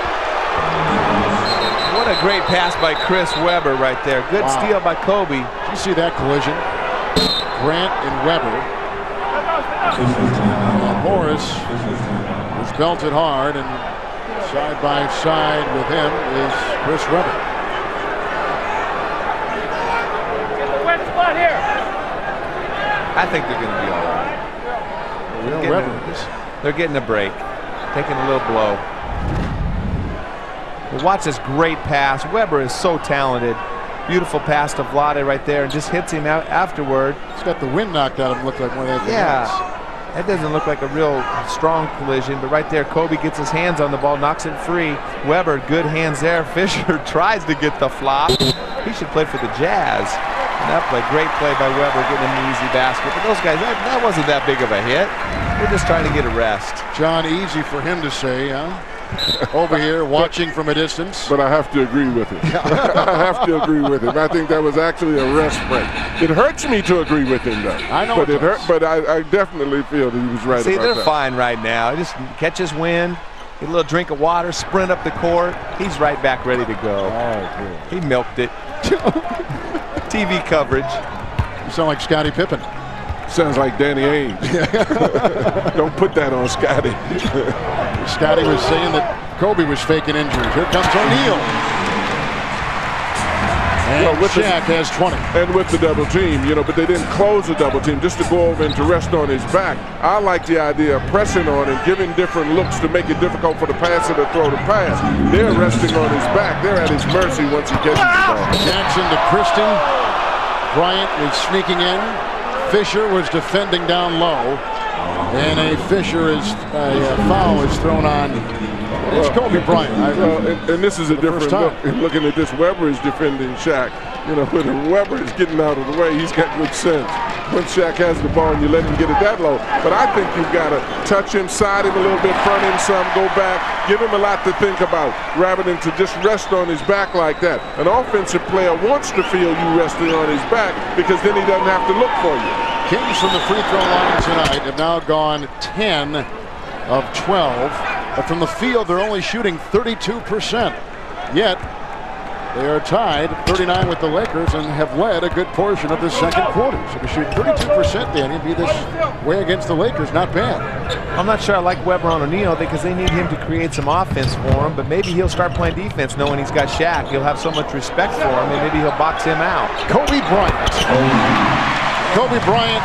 What a great pass by Chris Webber right there. Good steal by Kobe. Did you see that collision? Grant and Webber. Morris was belted hard, and side by side with him is Chris Webber. I think they're going to be all right. They're getting a break, taking a little blow. But watch this great pass. Webber is so talented. Beautiful pass to Vlade right there, and just hits him out afterward. He's got the wind knocked out of him. Look like one of that. Yeah, that doesn't look like a real strong collision, but right there, Kobe gets his hands on the ball, knocks it free. Webber, good hands there. Fisher tries to get the flop. He should play for the Jazz. And that play, great play by Webber, getting him the easy basket. But those guys, that wasn't that big of a hit. We're just trying to get a rest. John, easy for him to say, huh? Over here, watching from a distance. But I have to agree with him. I have to agree with him. I think that was actually a rest break. It hurts me to agree with him, though. I know but it hurt. But I definitely feel that he was right. See, about they're that. fine right now. Just catch his wind, get a little drink of water, sprint up the court. He's right back ready to go. Oh, he milked it. TV coverage. You sound like Scottie Pippen. Sounds like Danny Ainge. Don't put that on Scotty. Scotty was saying that Kobe was faking injuries. Here comes O'Neal. And Shaq has 20. And with the double team, but they didn't close the double team just to go over and to rest on his back. I like the idea of pressing on and giving different looks to make it difficult for the passer to throw the pass. They're resting on his back. They're at his mercy once he catches the ball. Jackson to Christie. Bryant is sneaking in. Fisher was defending down low, and a foul is thrown on. It's Kobe Bryant. And this is a different look. Looking at this, Webber is defending Shaq. When Webber is getting out of the way, he's got good sense. When Shaq has the ball and you let him get it that low. But I think you've got to touch him, side him a little bit, front him some, go back, give him a lot to think about, rather than to just rest on his back like that. An offensive player wants to feel you resting on his back because then he doesn't have to look for you. Kings from the free throw line tonight have now gone 10 of 12. But from the field, they're only shooting 32%. Yet, they are tied 39 with the Lakers and have led a good portion of the second quarter. So to shoot 32%, Danny, be this way against the Lakers, not bad. I'm not sure I like Webber on O'Neal because they need him to create some offense for him, but maybe he'll start playing defense knowing he's got Shaq. He'll have so much respect for him, and maybe he'll box him out. Kobe Bryant,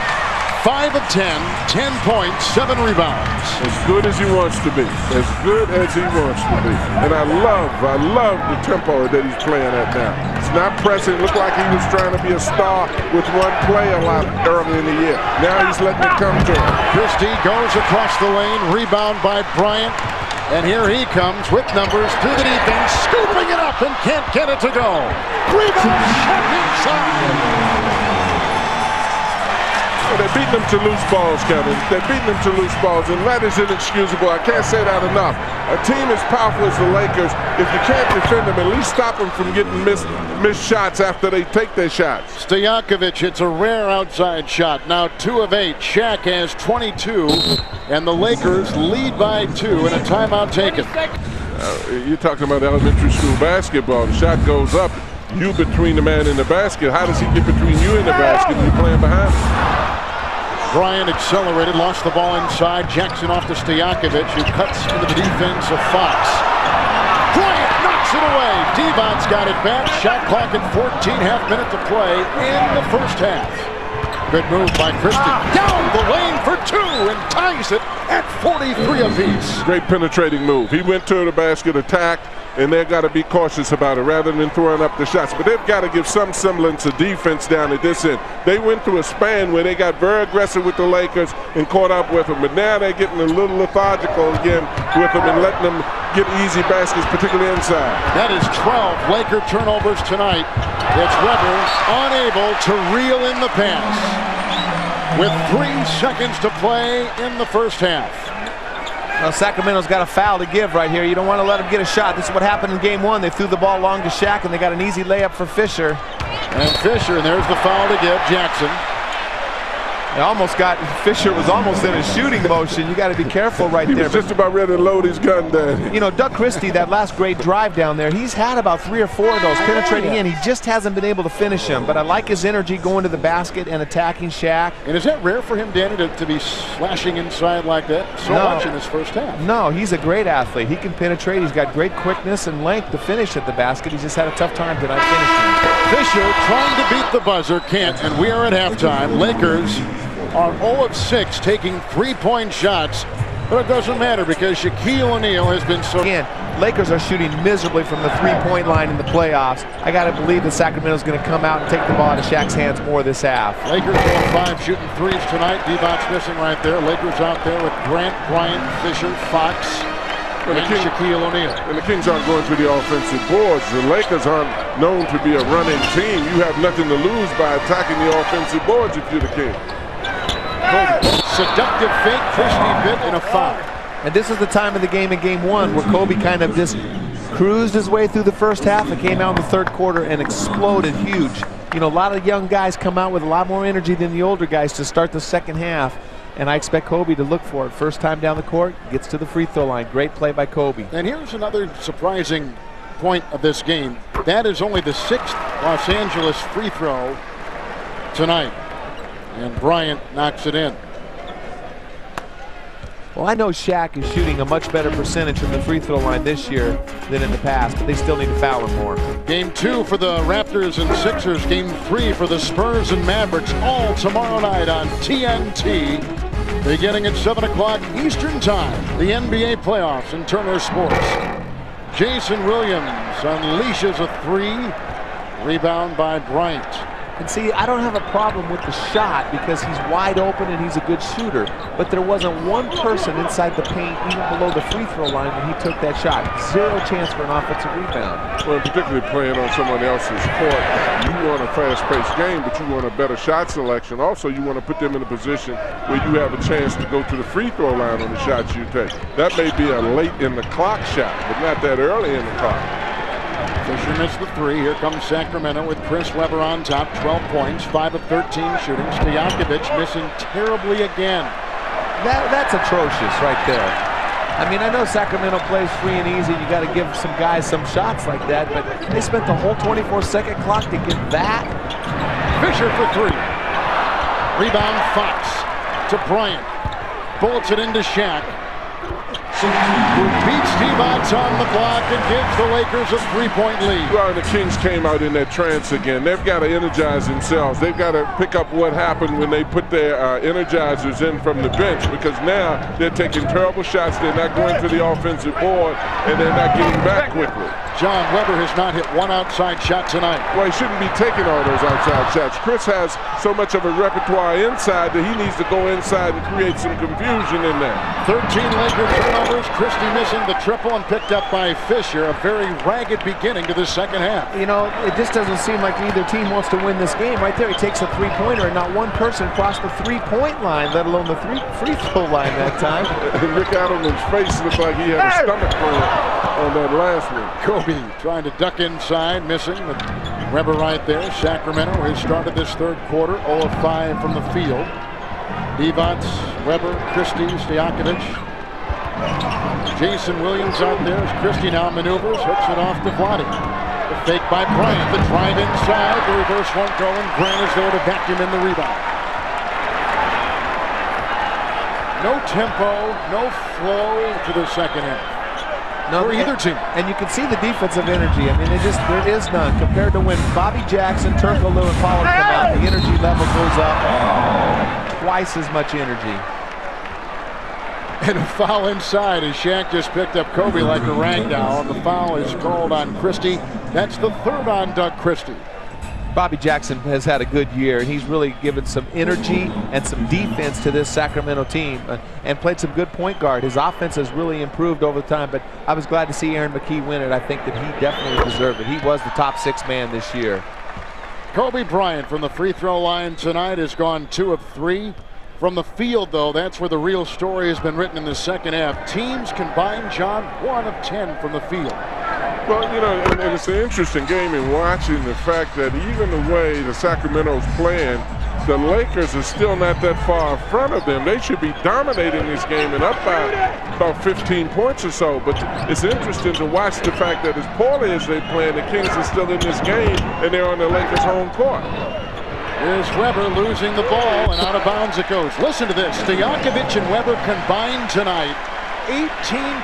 5 of 10, 10 points, 7 rebounds. As good as he wants to be. As good as he wants to be. And I love the tempo that he's playing at now. It's not pressing. It looked like he was trying to be a star with one play a lot early in the year. Now he's letting it come to him. Christie goes across the lane, rebound by Bryant. And here he comes with numbers through the defense, scooping it up and can't get it to go. Rebound, shot inside. They're beating them to loose balls, Kevin. They're beating them to loose balls, and that is inexcusable. I can't say that enough. A team as powerful as the Lakers, if you can't defend them, at least stop them from getting missed shots after they take their shots. Stojakovic, it's a rare outside shot. Now 2 of 8. Shaq has 22, and the Lakers lead by 2, and a timeout taken. You're talking about elementary school basketball. The shot goes up. You between the man and the basket. How does he get between you and the basket when you're playing behind him? Bryant accelerated, lost the ball inside. Jackson off to Stojakovic, who cuts into the defense of Fox. Bryant knocks it away. Devon's got it back. Shot clock at 14.5 minutes to play in the first half. Good move by Christie. Down the lane for 2 and ties it at 43 apiece. Great penetrating move. He went to the basket, attacked, and they've got to be cautious about it rather than throwing up the shots. But they've got to give some semblance of defense down at this end. They went through a span where they got very aggressive with the Lakers and caught up with them. But now they're getting a little lethargical again with them and letting them get easy baskets, particularly inside. That is 12 Laker turnovers tonight. It's Webber unable to reel in the pass with 3 seconds to play in the first half. Well, Sacramento's got a foul to give right here. You don't want to let him get a shot. This is what happened in game 1. They threw the ball long to Shaq, and they got an easy layup for Fisher. And there's the foul to give Jackson. Fisher was almost in a shooting motion. You got to be careful right He there. was just about ready to load his gun down. You know, Doug Christie, that last great drive down there, he's had about 3 or 4 of those penetrating in. He just hasn't been able to finish them. But I like his energy going to the basket and attacking Shaq. And is that rare for him, Danny, to be slashing inside like that so much in his first half? No, he's a great athlete. He can penetrate. He's got great quickness and length to finish at the basket. He's just had a tough time tonight finishing. Fisher trying to beat the buzzer, can't, and we are at halftime. Lakers are 0 of 6 taking 3-point shots, but it doesn't matter because Shaquille O'Neal has been so... Again, Lakers are shooting miserably from the 3-point line in the playoffs. I got to believe that Sacramento's going to come out and take the ball out of Shaq's hands more this half. Lakers 0-5 shooting threes tonight. Devon's missing right there. Lakers out there with Grant, Bryant, Fisher, Fox, and Shaquille O'Neal. And the Kings aren't going to the offensive boards. The Lakers aren't known to be a running team. You have nothing to lose by attacking the offensive boards if you're the King. Kobe, seductive fake, Christie bit, and a foul. And this is the time of the game in game 1 where Kobe kind of just cruised his way through the first half and came out in the third quarter and exploded huge. You know, a lot of young guys come out with a lot more energy than the older guys to start the second half. And I expect Kobe to look for it. First time down the court, gets to the free throw line. Great play by Kobe. And here's another surprising point of this game. That is only the 6th Los Angeles free throw tonight. And Bryant knocks it in. Well, I know Shaq is shooting a much better percentage from the free throw line this year than in the past, but they still need to foul him more. Game 2 for the Raptors and Sixers. Game 3 for the Spurs and Mavericks. All tomorrow night on TNT. Beginning at 7 o'clock Eastern Time. The NBA playoffs in Turner Sports. Jason Williams unleashes a 3. Rebound by Bryant. And see, I don't have a problem with the shot because he's wide open and he's a good shooter. But there wasn't one person inside the paint, even below the free throw line, when he took that shot. 0 chance for an offensive rebound. Well, particularly playing on someone else's court, you want a fast-paced game, but you want a better shot selection. Also, you want to put them in a position where you have a chance to go to the free throw line on the shots you take. That may be a late in the clock shot, but not that early in the clock. Fisher missed the 3. Here comes Sacramento with Chris Webber on top. 12 points, 5 of 13 shooting. Stojakovic missing terribly again. That's atrocious right there. I mean, I know Sacramento plays free and easy. You got to give some guys some shots like that, but they spent the whole 24-second clock to get that. Fisher for 3. Rebound Fox to Bryant. Bullets it into Shaq. Who beats T-Bots on the block and gives the Lakers a 3-point lead. Well, the Kings came out in that trance again. They've got to energize themselves. They've got to pick up what happened when they put their energizers in from the bench, because now they're taking terrible shots. They're not going to the offensive board, and they're not getting back quickly. John Webber has not hit one outside shot tonight. Well, he shouldn't be taking all those outside shots. Chris has so much of a repertoire inside that he needs to go inside and create some confusion in there. 13 Laker turnovers. Christie missing the triple and picked up by Fisher. A very ragged beginning to the second half. You know, it just doesn't seem like either team wants to win this game. Right there, he takes a 3-pointer, and not one person crossed the 3-point line, let alone the free throw line that time. Rick Adelman's face looked like he had a stomach cramp on that last one. Kobe trying to duck inside, missing with Webber right there. Sacramento has started this third quarter 0 of 5 from the field. Devon's, Webber, Christie, Stojakovic. Jason Williams out there as Christie now maneuvers, hooks it off to Vlade. The fake by Bryant, the drive inside, the reverse won't go, and Grant is there to vacuum in the rebound. No tempo, no flow to the second half. No, for either team. And you can see the defensive energy. I mean, there is none compared to when Bobby Jackson, Turco Lou, and Pollard come out. The energy level goes up twice as much energy. And a foul inside as Shaq just picked up Kobe like a rag doll. And the foul is called on Christie. That's the 3rd on Doug Christie. Bobby Jackson has had a good year, and he's really given some energy and some defense to this Sacramento team and played some good point guard. His offense has really improved over time, but I was glad to see Aaron McKee win it. I think that he definitely deserved it. He was the top 6 man this year. Kobe Bryant from the free throw line tonight has gone 2 of 3. From the field, though, that's where the real story has been written in the second half. Teams combined, John, 1 of 10 from the field. Well, you know, and it's an interesting game in watching the fact that even the way the Sacramento's playing, the Lakers are still not that far in front of them. They should be dominating this game and up by about 15 points or so. But it's interesting to watch the fact that as poorly as they're playing, the Kings are still in this game and they're on the Lakers' home court. Here's Weber losing the ball, and out of bounds it goes. Listen to this. Stojakovic and Weber combined tonight. 18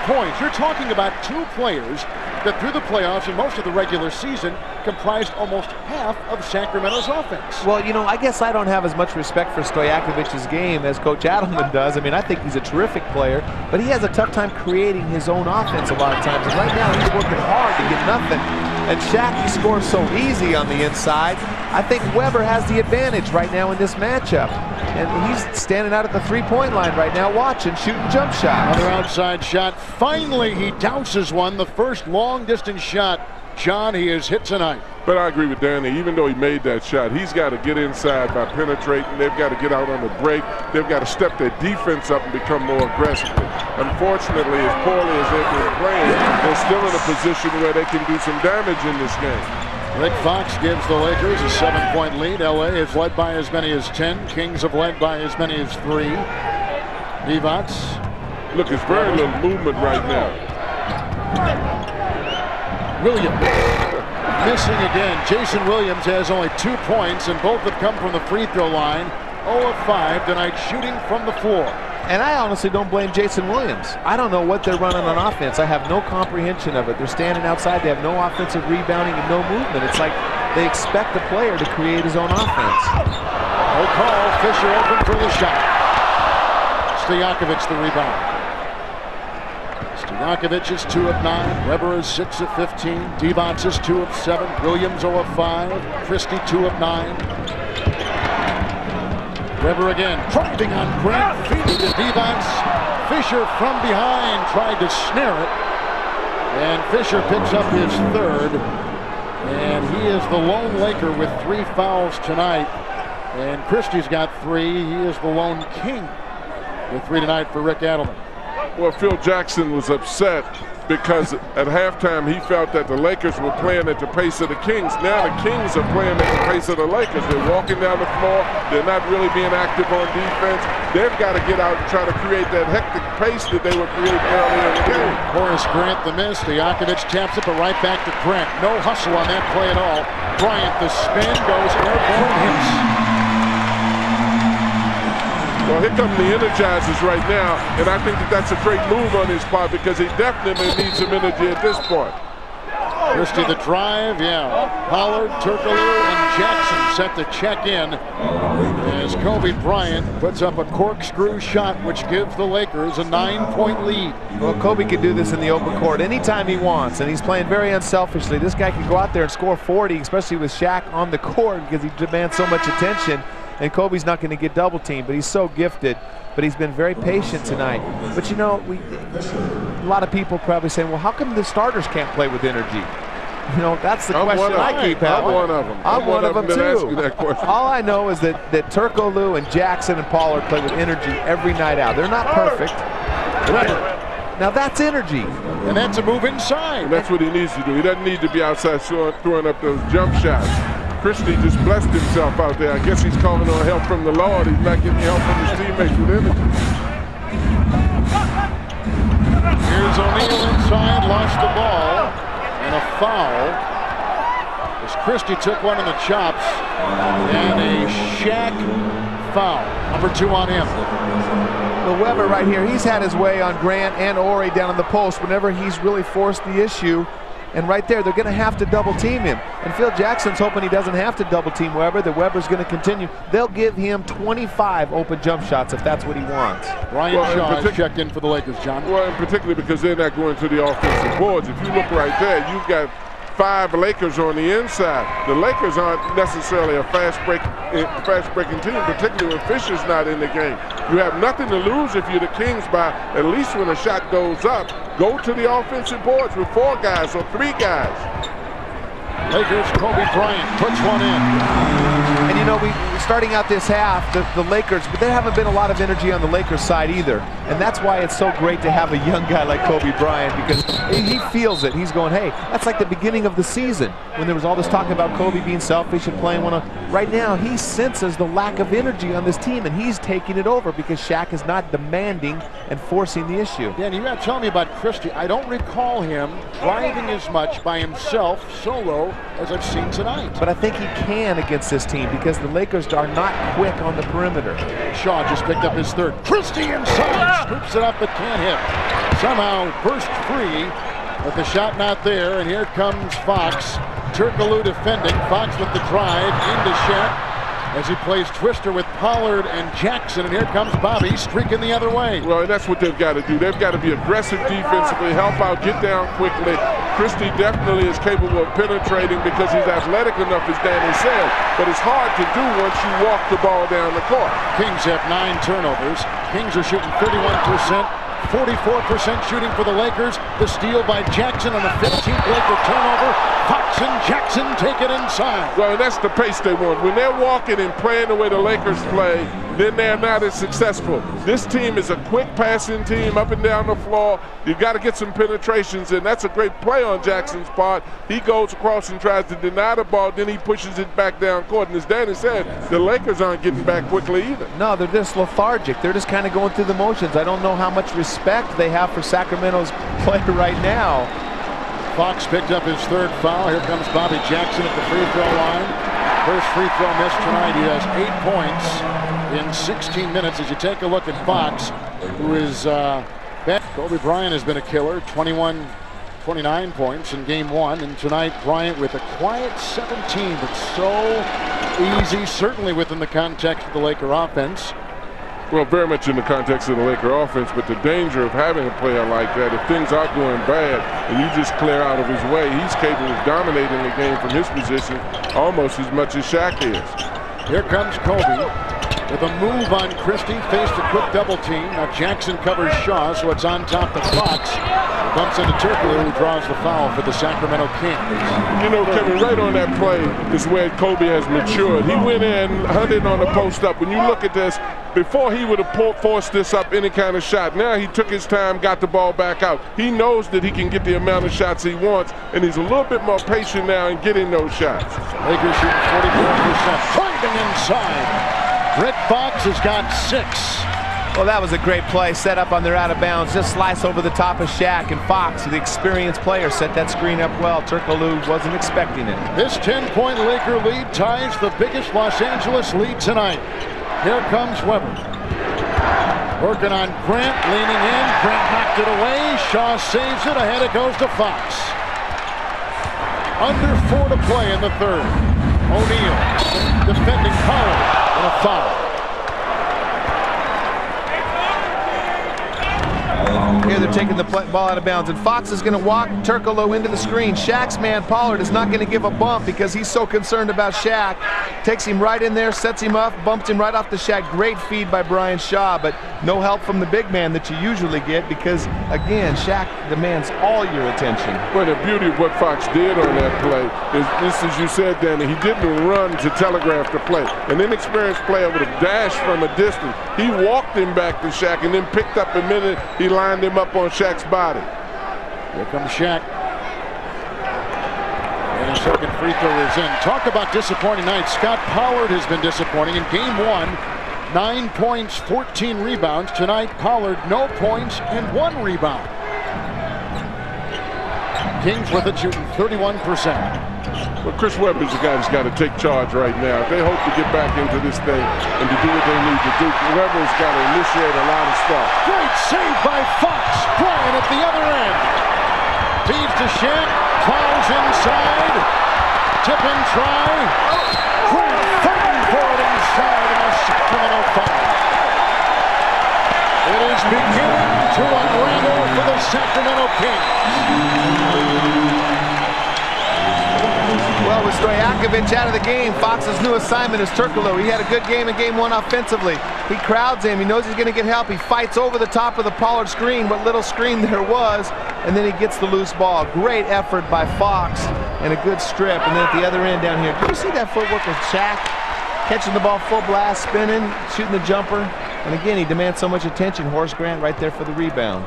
points. You're talking about two players that through the playoffs and most of the regular season comprised almost half of Sacramento's offense. Well, you know, I guess I don't have as much respect for Stojakovic's game as Coach Adelman does. I mean, I think he's a terrific player, but he has a tough time creating his own offense a lot of times. And right now he's working hard to get nothing. And Shaq, he scores so easy on the inside. I think Weber has the advantage right now in this matchup. And he's standing out at the three-point line right now watching, shooting jump shots. Another outside shot. Finally, he douses one. The first long-distance shot, John, he has hit tonight. But I agree with Danny. Even though he made that shot, he's got to get inside by penetrating. They've got to get out on the break. They've got to step their defense up and become more aggressive. Unfortunately, as poorly as they've been playing, they're still in a position where they can do some damage in this game. Rick Fox gives the Lakers a 7-point lead. LA is led by as many as 10. Kings have led by as many as 3. Divac. Look, it's very little movement right now. Williams missing again. Jason Williams has only 2 points, and both have come from the free throw line. 0 of 5 tonight shooting from the floor. And I honestly don't blame Jason Williams. I don't know what they're running on offense. I have no comprehension of it. They're standing outside. They have no offensive rebounding and no movement. It's like they expect the player to create his own offense. No call. Fisher open for the shot. Stojakovic the rebound. Stojakovic is 2 of 9. Weber is 6 of 15. Divac is 2 of 7. Williams 0 of 5. Christie 2 of 9. Weber again, driving on Grant, feeding to Divac. Fisher from behind tried to snare it. And Fisher picks up his 3rd. And he is the lone Laker with 3 fouls tonight. And Christie's got 3. He is the lone King with 3 tonight for Rick Adelman. Well, Phil Jackson was upset because at halftime he felt that the Lakers were playing at the pace of the Kings. Now the Kings are playing at the pace of the Lakers. They're walking down the floor. They're not really being active on defense. They've got to get out and try to create that hectic pace that they were creating earlier in the game. Horace Grant the miss. Stojakovic taps it, but right back to Grant. No hustle on that play at all. Bryant, the spin goes airborne, hits. Well, here come the Energizers right now, and I think that that's a great move on his part because he definitely needs some energy at this point. Christie the drive, yeah. Pollard, Turkoglu, and Jackson set to check in as Kobe Bryant puts up a corkscrew shot, which gives the Lakers a 9-point lead. Well, Kobe can do this in the open court anytime he wants, and he's playing very unselfishly. This guy can go out there and score 40, especially with Shaq on the court because he demands so much attention. And Kobe's not going to get double teamed, but he's so gifted. But he's been very patient tonight. But you know, a lot of people probably saying, well, how come the starters can't play with energy? You know, that's the question I keep having. I'm one of them. I'm one of them too. That question. All I know is that Turkoglu and Jackson and Pollard play with energy every night out. They're not perfect. Now that's energy. And that's a move inside. And that's what he needs to do. He doesn't need to be outside throwing up those jump shots. Christie just blessed himself out there. I guess he's calling on help from the Lord. He's not getting help from his teammates with energy. Here's O'Neal inside, lost the ball, and a foul. As Christie took one in the chops, and a Shaq foul. Number 2 on him. The Weber right here, he's had his way on Grant and Ori down in the post whenever he's really forced the issue. And right there, they're going to have to double team him. And Phil Jackson's hoping he doesn't have to double team Weber. That Weber's going to continue. They'll give him 25 open jump shots if that's what he wants. Ryan Shaw has checked in for the Lakers, John. Well, and particularly because they're not going to the offensive boards. If you look right there, you've got 5 Lakers on the inside. The Lakers aren't necessarily a fast-breaking team, particularly when Fisher's not in the game. You have nothing to lose if you're the Kings by at least when a shot goes up. Go to the offensive boards with 4 guys or 3 guys. Lakers, Kobe Bryant puts one in. And you know, starting out this half, the Lakers, but there haven't been a lot of energy on the Lakers side either. And that's why it's so great to have a young guy like Kobe Bryant, because he feels it. He's going, hey, that's like the beginning of the season when there was all this talk about Kobe being selfish and playing one. Right now, he senses the lack of energy on this team, and he's taking it over because Shaq is not demanding and forcing the issue. Yeah, and you got to tell me about Christie. I don't recall him driving as much by himself, solo, as I've seen tonight. But I think he can against this team because the Lakers are not quick on the perimeter. Shaw just picked up his third. Christie inside, scoops it up but can't hit. Somehow burst free, but the shot not there, and here comes Fox. Turkoglu defending. Fox with the drive into Shaq as he plays twister with Pollard and Jackson, and here comes Bobby streaking the other way. Well, and that's what they've got to do. They've got to be aggressive defensively, help out, get down quickly. Christie definitely is capable of penetrating because he's athletic enough, as Danny said, but it's hard to do once you walk the ball down the court. Kings have 9 turnovers. Kings are shooting 31%. 44% shooting for the Lakers. The steal by Jackson on the 15th Laker turnover. Fox and Jackson take it inside. Well, and that's the pace they want. When they're walking and playing the way the Lakers play, then they're not as successful. This team is a quick passing team up and down the floor. You've got to get some penetrations, and that's a great play on Jackson's part. He goes across and tries to deny the ball, then he pushes it back down court. And as Danny said, the Lakers aren't getting back quickly either. No, they're just lethargic. They're just kind of going through the motions. I don't know how much respect they have for Sacramento's play right now. Fox picked up his 3rd foul. Here comes Bobby Jackson at the free throw line. First free throw miss tonight. He has 8 points in 16 minutes. As you take a look at Fox, who is Kobe Bryant has been a killer, 29 points in game 1, and tonight Bryant with a quiet 17, but so easy, certainly within the context of the Laker offense. Well, very much in the context of the Laker offense, but the danger of having a player like that, if things are going bad and you just clear out of his way, he's capable of dominating the game from his position almost as much as Shaq is. Here comes Kobe with a move on Christie, faced a quick double team. Now Jackson covers Shaw, so it's on top to Fox. Bumps into Turkoglu, who draws the foul for the Sacramento Kings. You know, Kevin, right on that play is where Kobe has matured. He went in, hunted on the post up. When you look at this, before he would have forced this up any kind of shot. Now he took his time, got the ball back out. He knows that he can get the amount of shots he wants, and he's a little bit more patient now in getting those shots. Lakers shooting 44%. Driving inside. Rick Fox has got 6. Well, that was a great play, set up on their out of bounds, just slice over the top of Shaq, and Fox, the experienced player, set that screen up well. Turkoglu wasn't expecting it. This 10-point Laker lead ties the biggest Los Angeles lead tonight. Here comes Webber. Working on Grant, leaning in. Grant knocked it away. Shaw saves it. Ahead it goes to Fox. Under 4 to play in the 3rd. O'Neal defending Pollard and a foul. Here they're taking the ball out of bounds, and Fox is going to walk Turkoglu into the screen. Shaq's man Pollard is not going to give a bump because he's so concerned about Shaq. Takes him right in there, sets him up, bumped him right off the Shaq. Great feed by Brian Shaw, but no help from the big man that you usually get because, again, Shaq demands all your attention. Well, the beauty of what Fox did on that play is, just as you said, Danny, he didn't run to telegraph the play. An inexperienced player would have dashed from a distance. He walked him back to Shaq and then picked up a minute. He lined him up on Shaq's body. Here comes Shaq. And his 2nd free throw is in. Talk about disappointing night. Scott Pollard has been disappointing in game 1. 9 points, 14 rebounds. Tonight, Pollard, no points and 1 rebound. Kings with it, shooting 31%. Well, Chris Webber's the guy that's got to take charge right now. If they hope to get back into this thing and to do what they need to do, Webber's got to initiate a lot of stuff. Great save by Fox. Bryant at the other end. Feeds to Shaq. Fouls inside. Tip and try. Grant fighting for it inside, and a Sacramento foul. It is beginning to unravel for the Sacramento Kings. Well, with Stojakovic out of the game, Fox's new assignment is Turkoglu. He had a good game in game 1 offensively. He crowds him. He knows he's going to get help. He fights over the top of the Pollard screen, what little screen there was, and then he gets the loose ball. Great effort by Fox and a good strip. And then at the other end down here, did you see that footwork of Shaq? catching the ball full blast, spinning, shooting the jumper. And again, he demands so much attention. Horace Grant right there for the rebound.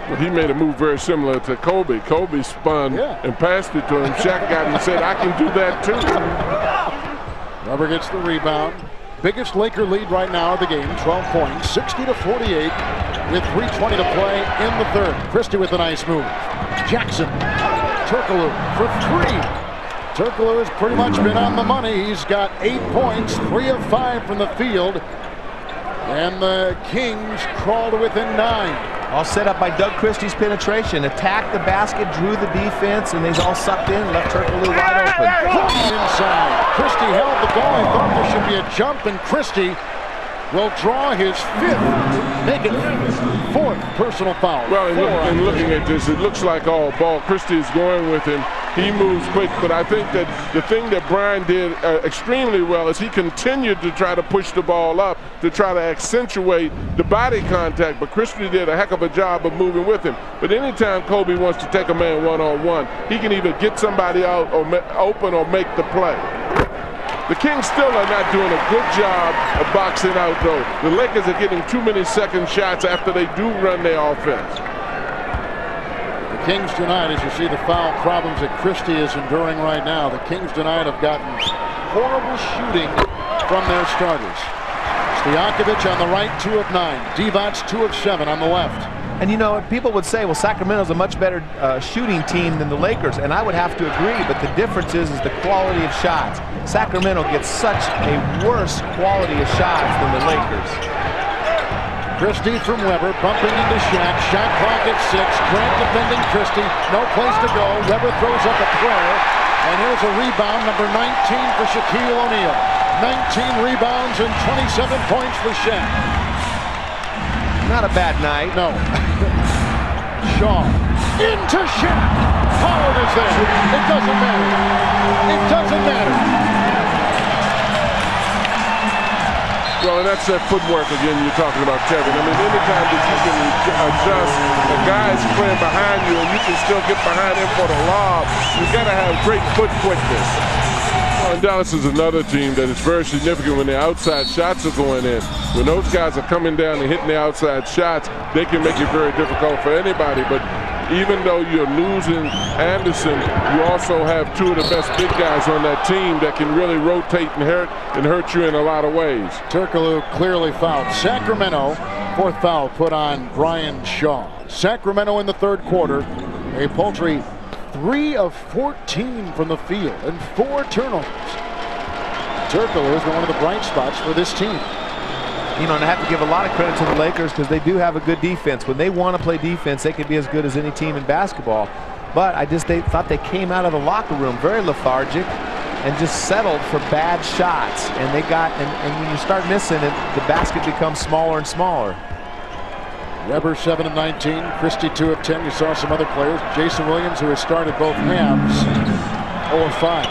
Well, he made a move very similar to Kobe. Kobe spun and passed it to him. Shaq got it and said, I can do that too. Weber gets the rebound. Biggest Laker lead right now of the game, 12 points, 60-48, with 3:20 to play in the third. Christie with a nice move. Jackson, Turkoglu for three. Turkoglu has pretty much been on the money. He's got 8 points, 3 of 5 from the field. And the Kings crawl to within 9. All set up by Doug Christie's penetration. Attacked the basket, drew the defense, and they all sucked in, left Turkoglu wide open. Inside. Christie held the ball. He thought there should be a jump, and Christie will draw his 5th, make it 4th personal foul. Well, and looking at this, it looks like all ball. Christie is going with him. He moves quick, but I think that the thing that Brian did extremely well is he continued to try to push the ball up to try to accentuate the body contact, but Christie did a heck of a job of moving with him. But anytime Kobe wants to take a man one-on-one, he can either get somebody out or open or make the play. The Kings still are not doing a good job of boxing out, though. The Lakers are getting too many second shots after they do run their offense. The Kings tonight, as you see the foul problems that Christie is enduring right now, the Kings tonight have gotten horrible shooting from their starters. Stojakovic on the right, 2 of 9. Divac, 2 of 7 on the left. And you know, people would say, well, Sacramento's a much better shooting team than the Lakers, and I would have to agree, but the difference is the quality of shots. Sacramento gets such a worse quality of shots than the Lakers. Christie from Weber, bumping into Shaq. Shot clock at 6. Grant defending Christie. No place to go. Weber throws up a prayer. And here's a rebound, number 19 for Shaquille O'Neal. 19 rebounds and 27 points for Shaq. Not a bad night. No. Shaw into Shaq. Howard is there. It doesn't matter. It doesn't matter. Well, and that's that footwork again you're talking about, Kevin. I mean, anytime that you can adjust, the guy's playing behind you and you can still get behind him for the lob, you've got to have great foot quickness. Well, and Dallas is another team that is very significant when the outside shots are going in. When those guys are coming down and hitting the outside shots, they can make it very difficult for anybody. But even though you're losing Anderson, you also have 2 of the best big guys on that team that can really rotate and hurt you in a lot of ways. Turkoglu clearly fouled. Sacramento, 4th foul put on Brian Shaw. Sacramento in the third quarter, a paltry 3 of 14 from the field and 4 turnovers. Turkoglu has been one of the bright spots for this team. You know, and I have to give a lot of credit to the Lakers because they do have a good defense. When they want to play defense, they can be as good as any team in basketball. But they thought they came out of the locker room very lethargic and just settled for bad shots. And they got, and when you start missing it, the basket becomes smaller and smaller. Weber 7 of 19, Christie 2 of 10. You saw some other players. Jason Williams, who has started both halves, 0 of 5.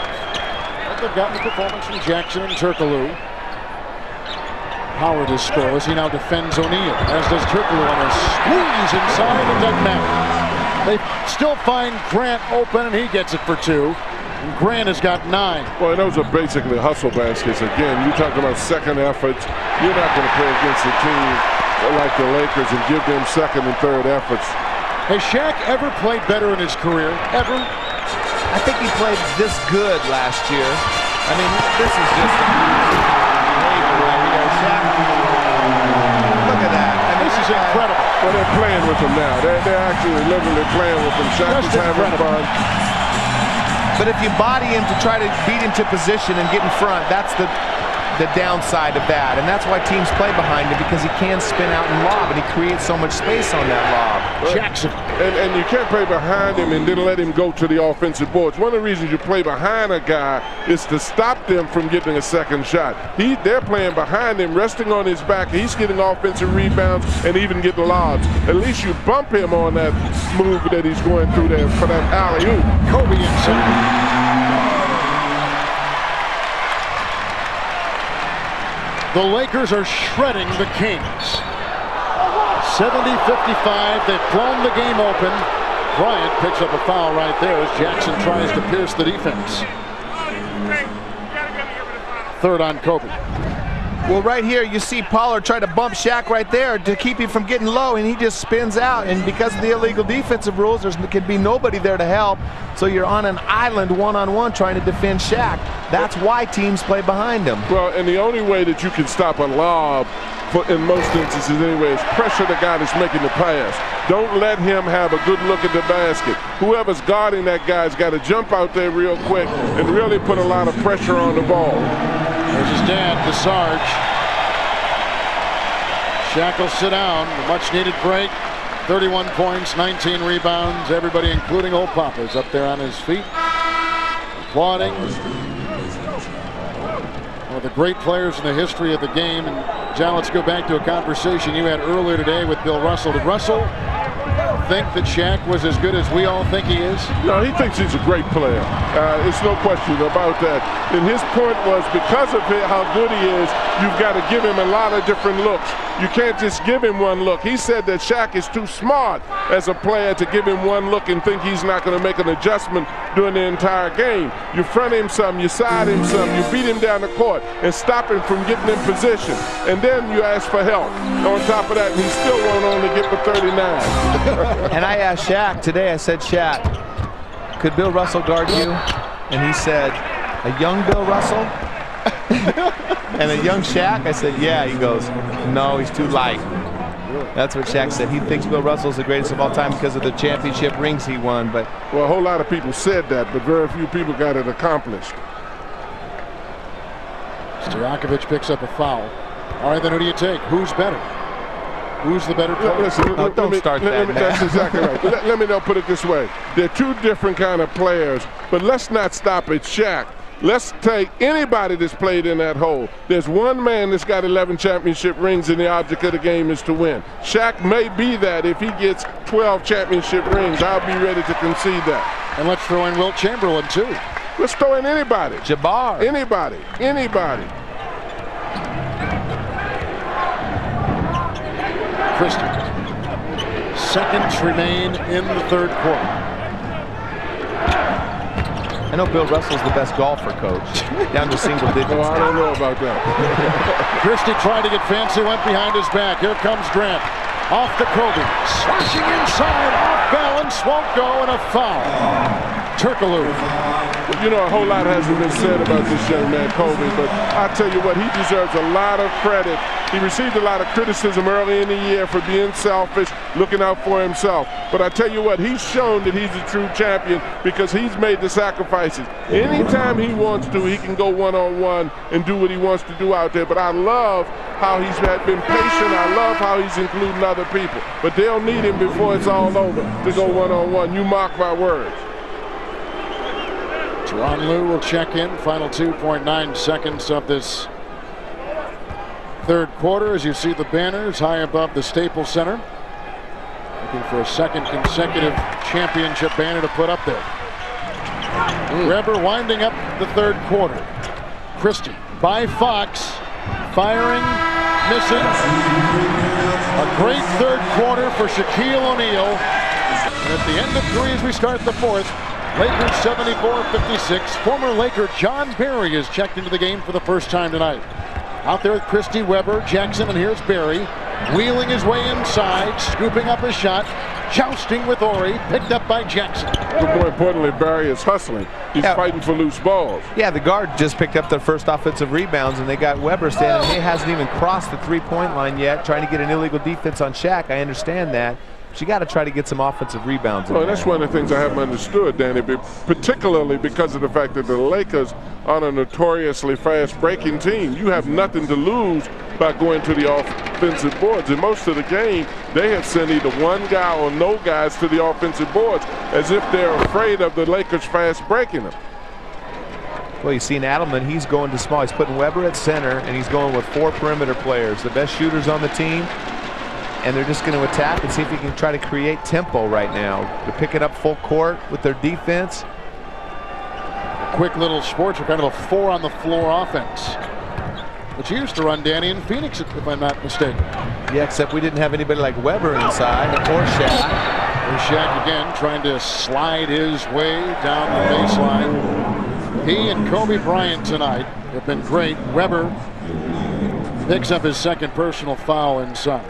But they've gotten the performance from Jackson and Turkoglu. Howard is scoreless. He now defends O'Neal, as does Turkoglu on a squeeze inside. It doesn't matter. They still find Grant open, and he gets it for 2. And Grant has got 9. Well, and those are basically hustle baskets. Again, you talk about second efforts. You're not going to play against a team like the Lakers and give them second and third efforts. Has Shaq ever played better in his career? Ever? I think he played this good last year. I mean, this is just amazing right here. Shaq, look at that. I mean, This is incredible. Well, they're playing with him now. They're actually literally playing with him. Shaq is having fun. But if you body him to try to beat him to position and get in front, that's the downside of that. And that's why teams play behind him, because he can spin out and lob, and he creates so much space on that lob. Jackson. And you can't play behind him and then let him go to the offensive boards. One of the reasons you play behind a guy is to stop them from getting a second shot. They're playing behind him, resting on his back. He's getting offensive rebounds and even getting lobs. At least you bump him on that move that he's going through there for that alley-oop. Kobe inside. The Lakers are shredding the Kings. 70-55, they've blown the game open. Bryant picks up a foul right there as Jackson tries to pierce the defense. third on Kobe. Well, right here, you see Pollard try to bump Shaq right there to keep him from getting low, and he just spins out. And because of the illegal defensive rules, there could be nobody there to help. So you're on an island one-on-one trying to defend Shaq. That's why teams play behind him. Well, and the only way that you can stop a lob, in most instances anyway, is pressure the guy that's making the pass. Don't let him have a good look at the basket. Whoever's guarding that guy's got to jump out there real quick and really put a lot of pressure on the ball. There's his dad, DeSarge. Shaq will sit down. A much-needed break. 31 points, 19 rebounds. Everybody, including old Papa, is up there on his feet, applauding. One of the great players in the history of the game. And John, let's go back to a conversation you had earlier today with Bill Russell. Did Russell think that Shaq was as good as we all think he is? No, he thinks he's a great player. It's no question about that. And his point was because of how good he is, you've got to give him a lot of different looks. You can't just give him one look. He said that Shaq is too smart as a player to give him one look and think he's not going to make an adjustment during the entire game. You front him some, you side him some, you beat him down the court and stop him from getting in position. And then you ask for help. On top of that, he still won't only get for 39. And I asked Shaq today, I said, Shaq, could Bill Russell guard you? And he said, a young Bill Russell? And a young Shaq? I said, yeah. He goes, no, he's too light. That's what Shaq said. He thinks Bill Russell's the greatest of all time because of the championship rings he won. But well, a whole lot of people said that, but very few people got it accomplished. Stojakovic picks up a foul. All right, then who do you take? Who's better? Who's the better player? Listen, don't start that. That's exactly right. Let me put it this way. They're two different kind of players, but let's not stop at Shaq. Let's take anybody that's played in that hole. There's one man that's got 11 championship rings, and the object of the game is to win. Shaq may be that if he gets 12 championship rings. I'll be ready to concede that. And let's throw in Wilt Chamberlain, too. Let's throw in anybody. Jabbar. Anybody. Christie. Seconds remain in the third quarter. I know Bill Russell's the best golfer, Coach. Down to single digits. Oh, I don't know about that. Christie tried to get fancy, went behind his back. Here comes Grant. Off to Kobe. Slashing inside, off balance, won't go, and a foul. Turkoglu. You know, a whole lot hasn't been said about this young man, Kobe, but I tell you what, he deserves a lot of credit. He received a lot of criticism early in the year for being selfish, looking out for himself. But I tell you what, he's shown that he's a true champion because he's made the sacrifices. Anytime he wants to, he can go one-on-one and do what he wants to do out there. But I love how he's been patient. I love how he's including other people. But they'll need him before it's all over to go one-on-one. You mark my words. Teron Lue will check in. Final 2.9 seconds of this third quarter as you see the banners high above the Staples Center. Looking for a second consecutive championship banner to put up there. Weber winding up the third quarter. Christie by Fox. Firing, missing. A great third quarter for Shaquille O'Neal. And at the end of three as we start the fourth, Lakers 74-56. Former Laker John Barry is checked into the game for the first time tonight. Out there with Christie, Weber, Jackson, and here's Barry. Wheeling his way inside, scooping up a shot, jousting with Ori, picked up by Jackson. But more importantly, Barry is hustling. He's fighting for loose balls. Yeah, the guard just picked up their first offensive rebounds, and they got Weber standing. He hasn't even crossed the three-point line yet, trying to get an illegal defense on Shaq. I understand that. But you got to try to get some offensive rebounds. Well, that's one of the things I haven't understood, Danny, particularly because of the fact that the Lakers are a notoriously fast-breaking team. You have nothing to lose by going to the offensive boards. In most of the game, they have sent either one guy or no guys to the offensive boards as if they're afraid of the Lakers fast-breaking them. Well, you've seen Adelman. He's going to small. He's putting Weber at center, and he's going with 4 perimeter players, the best shooters on the team. And they're just going to attack and see if he can try to create tempo right now. They're picking up full court with their defense. A quick little sports are kind of a 4 on the floor offense, which used to run Danny in Phoenix, if I'm not mistaken. Yeah, except we didn't have anybody like Weber inside or Shaq. There's Shaq again trying to slide his way down the baseline. He and Kobe Bryant tonight have been great. Weber picks up his second personal foul inside.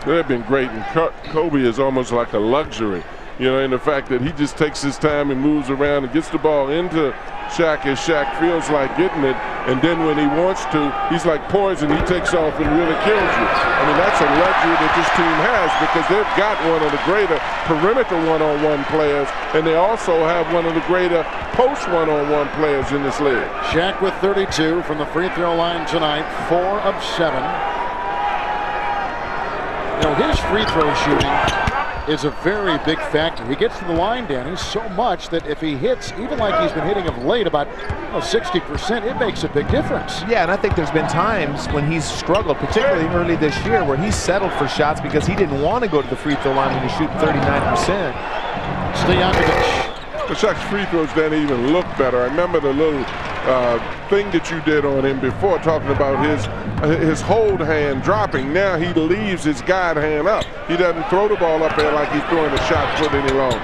They've been great, and Kobe is almost like a luxury, you know, in the fact that he just takes his time and moves around and gets the ball into Shaq as Shaq feels like getting it, and then when he wants to, he's like poison. He takes off and really kills you. I mean, that's a luxury that this team has because they've got one of the greater perimeter one-on-one players, and they also have one of the greater post one-on-one players in this league. Shaq with 32 from the free throw line tonight, 4 of 7. You know, his free throw shooting is a very big factor. He gets to the line, Danny, so much that if he hits, even like he's been hitting of late, about 60%, it makes a big difference. Yeah, and I think there's been times when he's struggled, particularly early this year, where he settled for shots because he didn't want to go to the free throw line when he's shooting 39%. Stojakovic. But Shaq's free throws didn't even look better. I remember the little thing that you did on him before, talking about his hold hand dropping. Now he leaves his guide hand up. He doesn't throw the ball up there like he's throwing a shot put any longer.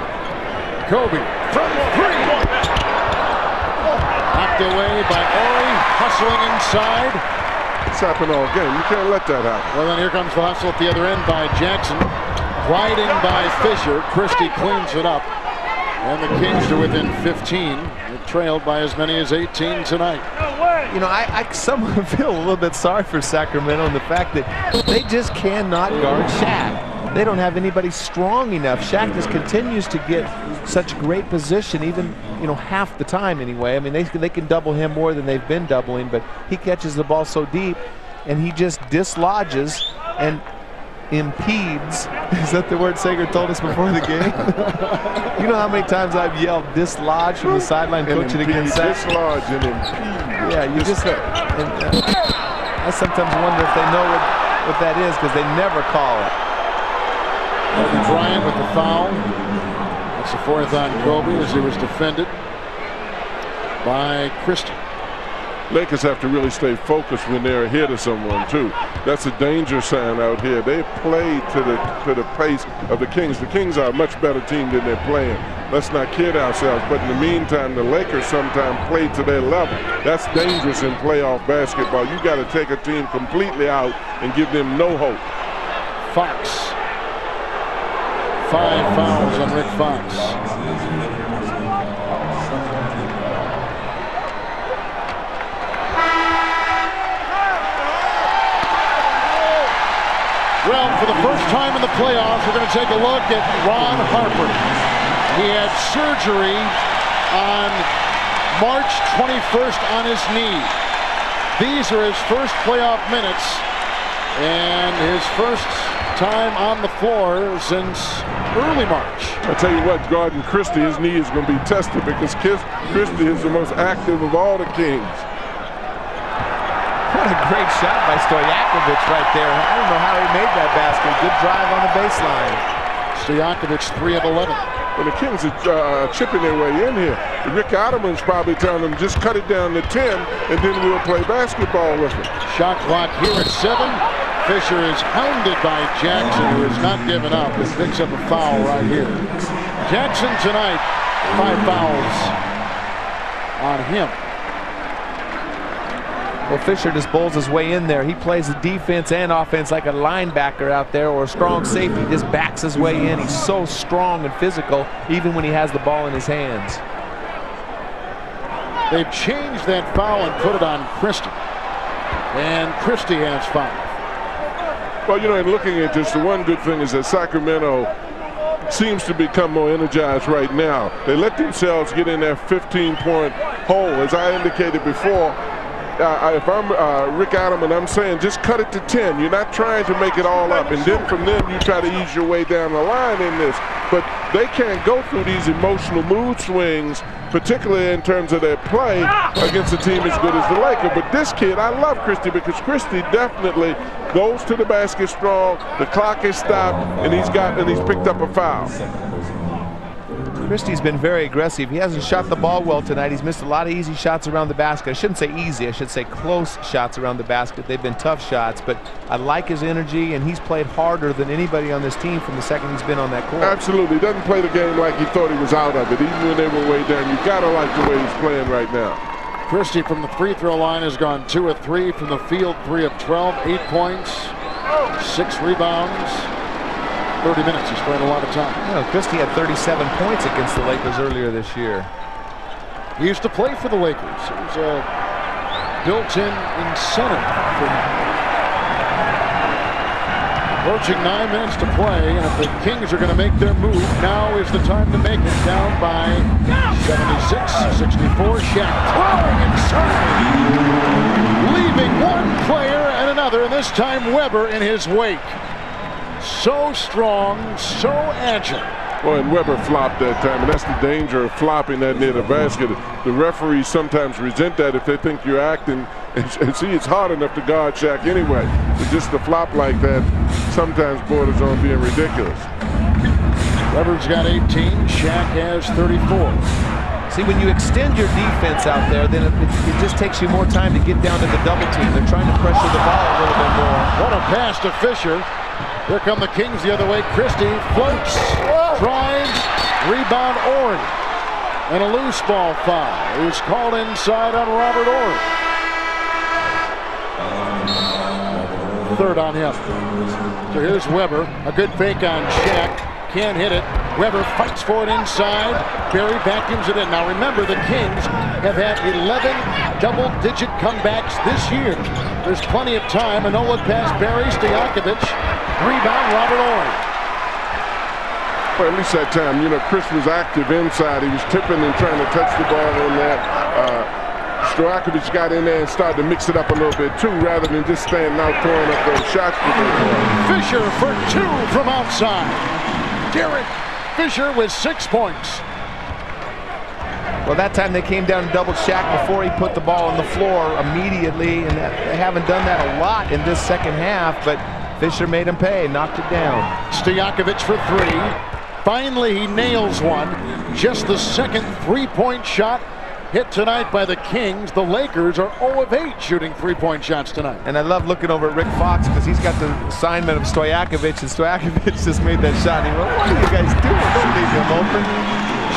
Kobe from 3. Knocked away by Ori, hustling inside. It's happened all game. You can't let that happen. Well, then here comes the hustle at the other end by Jackson. Gliding by Fisher. Christie cleans it up. And the Kings are within 15. They're trailed by as many as 18 tonight. You know, I somewhat feel a little bit sorry for Sacramento in the fact that they just cannot guard Shaq. They don't have anybody strong enough. Shaq just continues to get such great position, even, you know, half the time anyway. I mean, they can double him more than they've been doubling, but he catches the ball so deep, and he just dislodges and impedes. Is that the word Sager told us before the game? You know how many times I've yelled dislodge from the sideline coaching against Zach? Dislodge and impede. Yeah, you just I sometimes wonder if they know what that is because they never call it. Kobe Bryant with the foul. That's the 4th on Kobe as he was defended by Christie. Lakers have to really stay focused when they're ahead of someone too. That's a danger sign out here. They play to the pace of the Kings. The Kings are a much better team than they're playing. Let's not kid ourselves. But in the meantime, the Lakers sometimes play to their level. That's dangerous in playoff basketball. You got to take a team completely out and give them no hope. Fox. 5 fouls on Rick Fox. Well, for the first time in the playoffs, we're going to take a look at Ron Harper. He had surgery on March 21st on his knee. These are his first playoff minutes and his first time on the floor since early March. I tell you what, Gordon Christie, his knee is going to be tested because Christie is the most active of all the Kings. What a great shot by Stojakovic right there. I don't know how he made that basket. Good drive on the baseline. Stojakovic 3 of 11. When the Kings are chipping their way in here, Rick Ottoman's probably telling them just cut it down to 10 and then we'll play basketball with it. Shot clock here at 7. Fisher is hounded by Jackson, who has not given up and picks up a foul right here. Jackson tonight, 5 fouls on him. Well, Fisher just bowls his way in there. He plays the defense and offense like a linebacker out there or a strong safety. He just backs his way in. He's so strong and physical even when he has the ball in his hands. They've changed that foul and put it on Christie. And Christie has 5. Well, you know, in looking at this, the one good thing is that Sacramento seems to become more energized right now. They let themselves get in that 15-point hole. As I indicated before, if I'm Rick Ottoman, I'm saying just cut it to 10. You're not trying to make it all up. And then from then, you try to ease your way down the line in this. But they can't go through these emotional mood swings, particularly in terms of their play against a team as good as the Lakers. But this kid, I love Christie because Christie definitely goes to the basket strong. The clock is stopped, and he's picked up a foul. Christie's been very aggressive. He hasn't shot the ball well tonight. He's missed a lot of easy shots around the basket. I shouldn't say easy, I should say close shots around the basket. They've been tough shots, but I like his energy, and he's played harder than anybody on this team from the second he's been on that court. Absolutely. He doesn't play the game like he thought he was out of it, even when they were way down. You got to like the way he's playing right now. Christie from the free throw line has gone 2 of 3 from the field, 3 of 12, 8 points, 6 rebounds. 30 minutes, he's playing a lot of time. You know, Christie had 37 points against the Lakers earlier this year. He used to play for the Lakers. It was a built-in incentive for him. Approaching 9 minutes to play, and if the Kings are going to make their move, now is the time to make it. Down by 76-64. Shaq throwing inside, leaving one player and another, and this time Weber in his wake. So strong, so agile. Well, and Weber flopped that time, and that's the danger of flopping that near the basket. The referees sometimes resent that if they think you're acting. And see, it's hard enough to guard Shaq anyway. But just to flop like that sometimes borders on being ridiculous. Weber's got 18, Shaq has 34. See, when you extend your defense out there, then it just takes you more time to get down to the double team. They're trying to pressure the ball a little bit more. What a pass to Fisher. Here come the Kings the other way. Christie floats, drives, rebound Ory. And a loose ball foul. He's called inside on Robert Ory. Third on him. So here's Weber. A good fake on Shaq. Can't hit it. Weber fights for it inside. Barry vacuums it in. Now remember, the Kings have had 11 double-digit comebacks this year. There's plenty of time. Manola pass Barry, Stojakovic. Rebound, Robert Ory. Well, at least that time, you know, Chris was active inside. He was tipping and trying to touch the ball on that. Stojakovic got in there and started to mix it up a little bit, too, rather than just standing out throwing up those shots. Fisher for 2 from outside. Derek Fisher with 6 points. Well, that time they came down and doubled Shaq before he put the ball on the floor immediately, and they haven't done that a lot in this second half, but Fisher made him pay, knocked it down. Stojakovic for 3. Finally, he nails one. Just the second three-point shot hit tonight by the Kings. The Lakers are 0 of 8 shooting three-point shots tonight. And I love looking over at Rick Fox because he's got the assignment of Stojakovic, and Stojakovic just made that shot. And he went, what are you guys doing? Don't leave him open.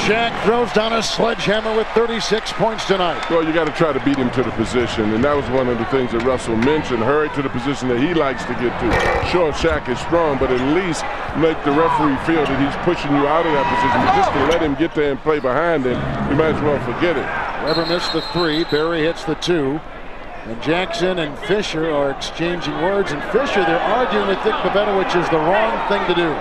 Shaq throws down a sledgehammer with 36 points tonight. Well, you got to try to beat him to the position, and that was one of the things that Russell mentioned. Hurry to the position that he likes to get to. Sure, Shaq is strong, but at least make the referee feel that he's pushing you out of that position. But just to let him get there and play behind him, you might as well forget it. Weber missed the 3. Barry hits the 2. And Jackson and Fisher are exchanging words. And Fisher, they're arguing with Dick Pavetta, which is the wrong thing to do.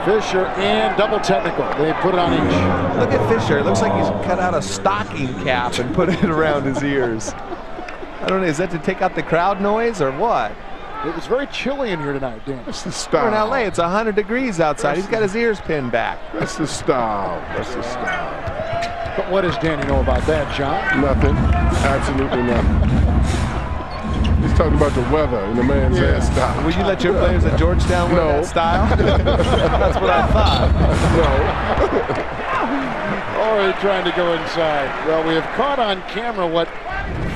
Fisher and double technical. They put it on each. Look at Fisher. It looks like he's cut out a stocking cap and put it around his ears. I don't know. Is that to take out the crowd noise or what? It was very chilly in here tonight, Dan. That's the style. We're in LA. It's 100 degrees outside. He's got his ears pinned back. That's the style. That's the style. But what does Danny know about that, John? Nothing. Absolutely nothing. He's talking about the weather and the man's hairstyle. Would you let your players at Georgetown wear that style? That's what I thought. No. Or trying to go inside. Well, we have caught on camera what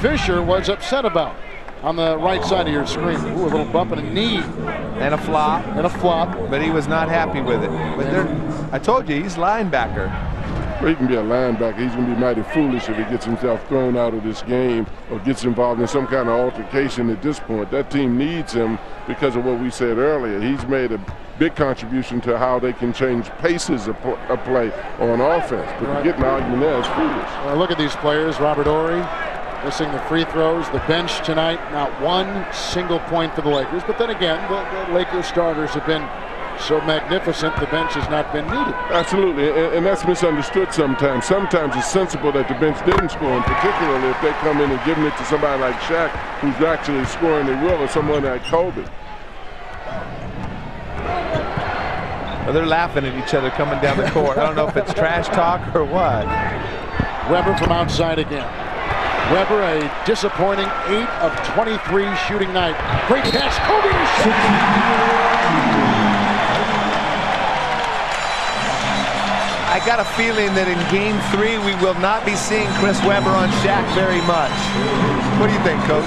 Fisher was upset about on the right side of your screen. Ooh, a little bump and a knee. And a flop. And a flop. But he was not happy with it. But I told you, he's linebacker. Well, he can be a linebacker. He's going to be mighty foolish if he gets himself thrown out of this game or gets involved in some kind of altercation at this point. That team needs him because of what we said earlier. He's made a big contribution to how they can change paces of play on offense. But to get an argument there is foolish. Well, look at these players. Robert Ory missing the free throws. The bench tonight, not one single point for the Lakers. But then again, the Lakers starters have been so magnificent, the bench has not been needed. Absolutely, and that's misunderstood sometimes. Sometimes it's sensible that the bench didn't score, and particularly if they come in and give it to somebody like Shaq, who's actually scoring the will, or someone like Kobe. Well, they're laughing at each other coming down the court. I don't know if it's trash talk or what. Weber from outside again. Weber, a disappointing 8 of 23 shooting night. Great pass, Kobe to Shaq. I got a feeling that in Game 3 we will not be seeing Chris Webber on Shaq very much. What do you think, Coach?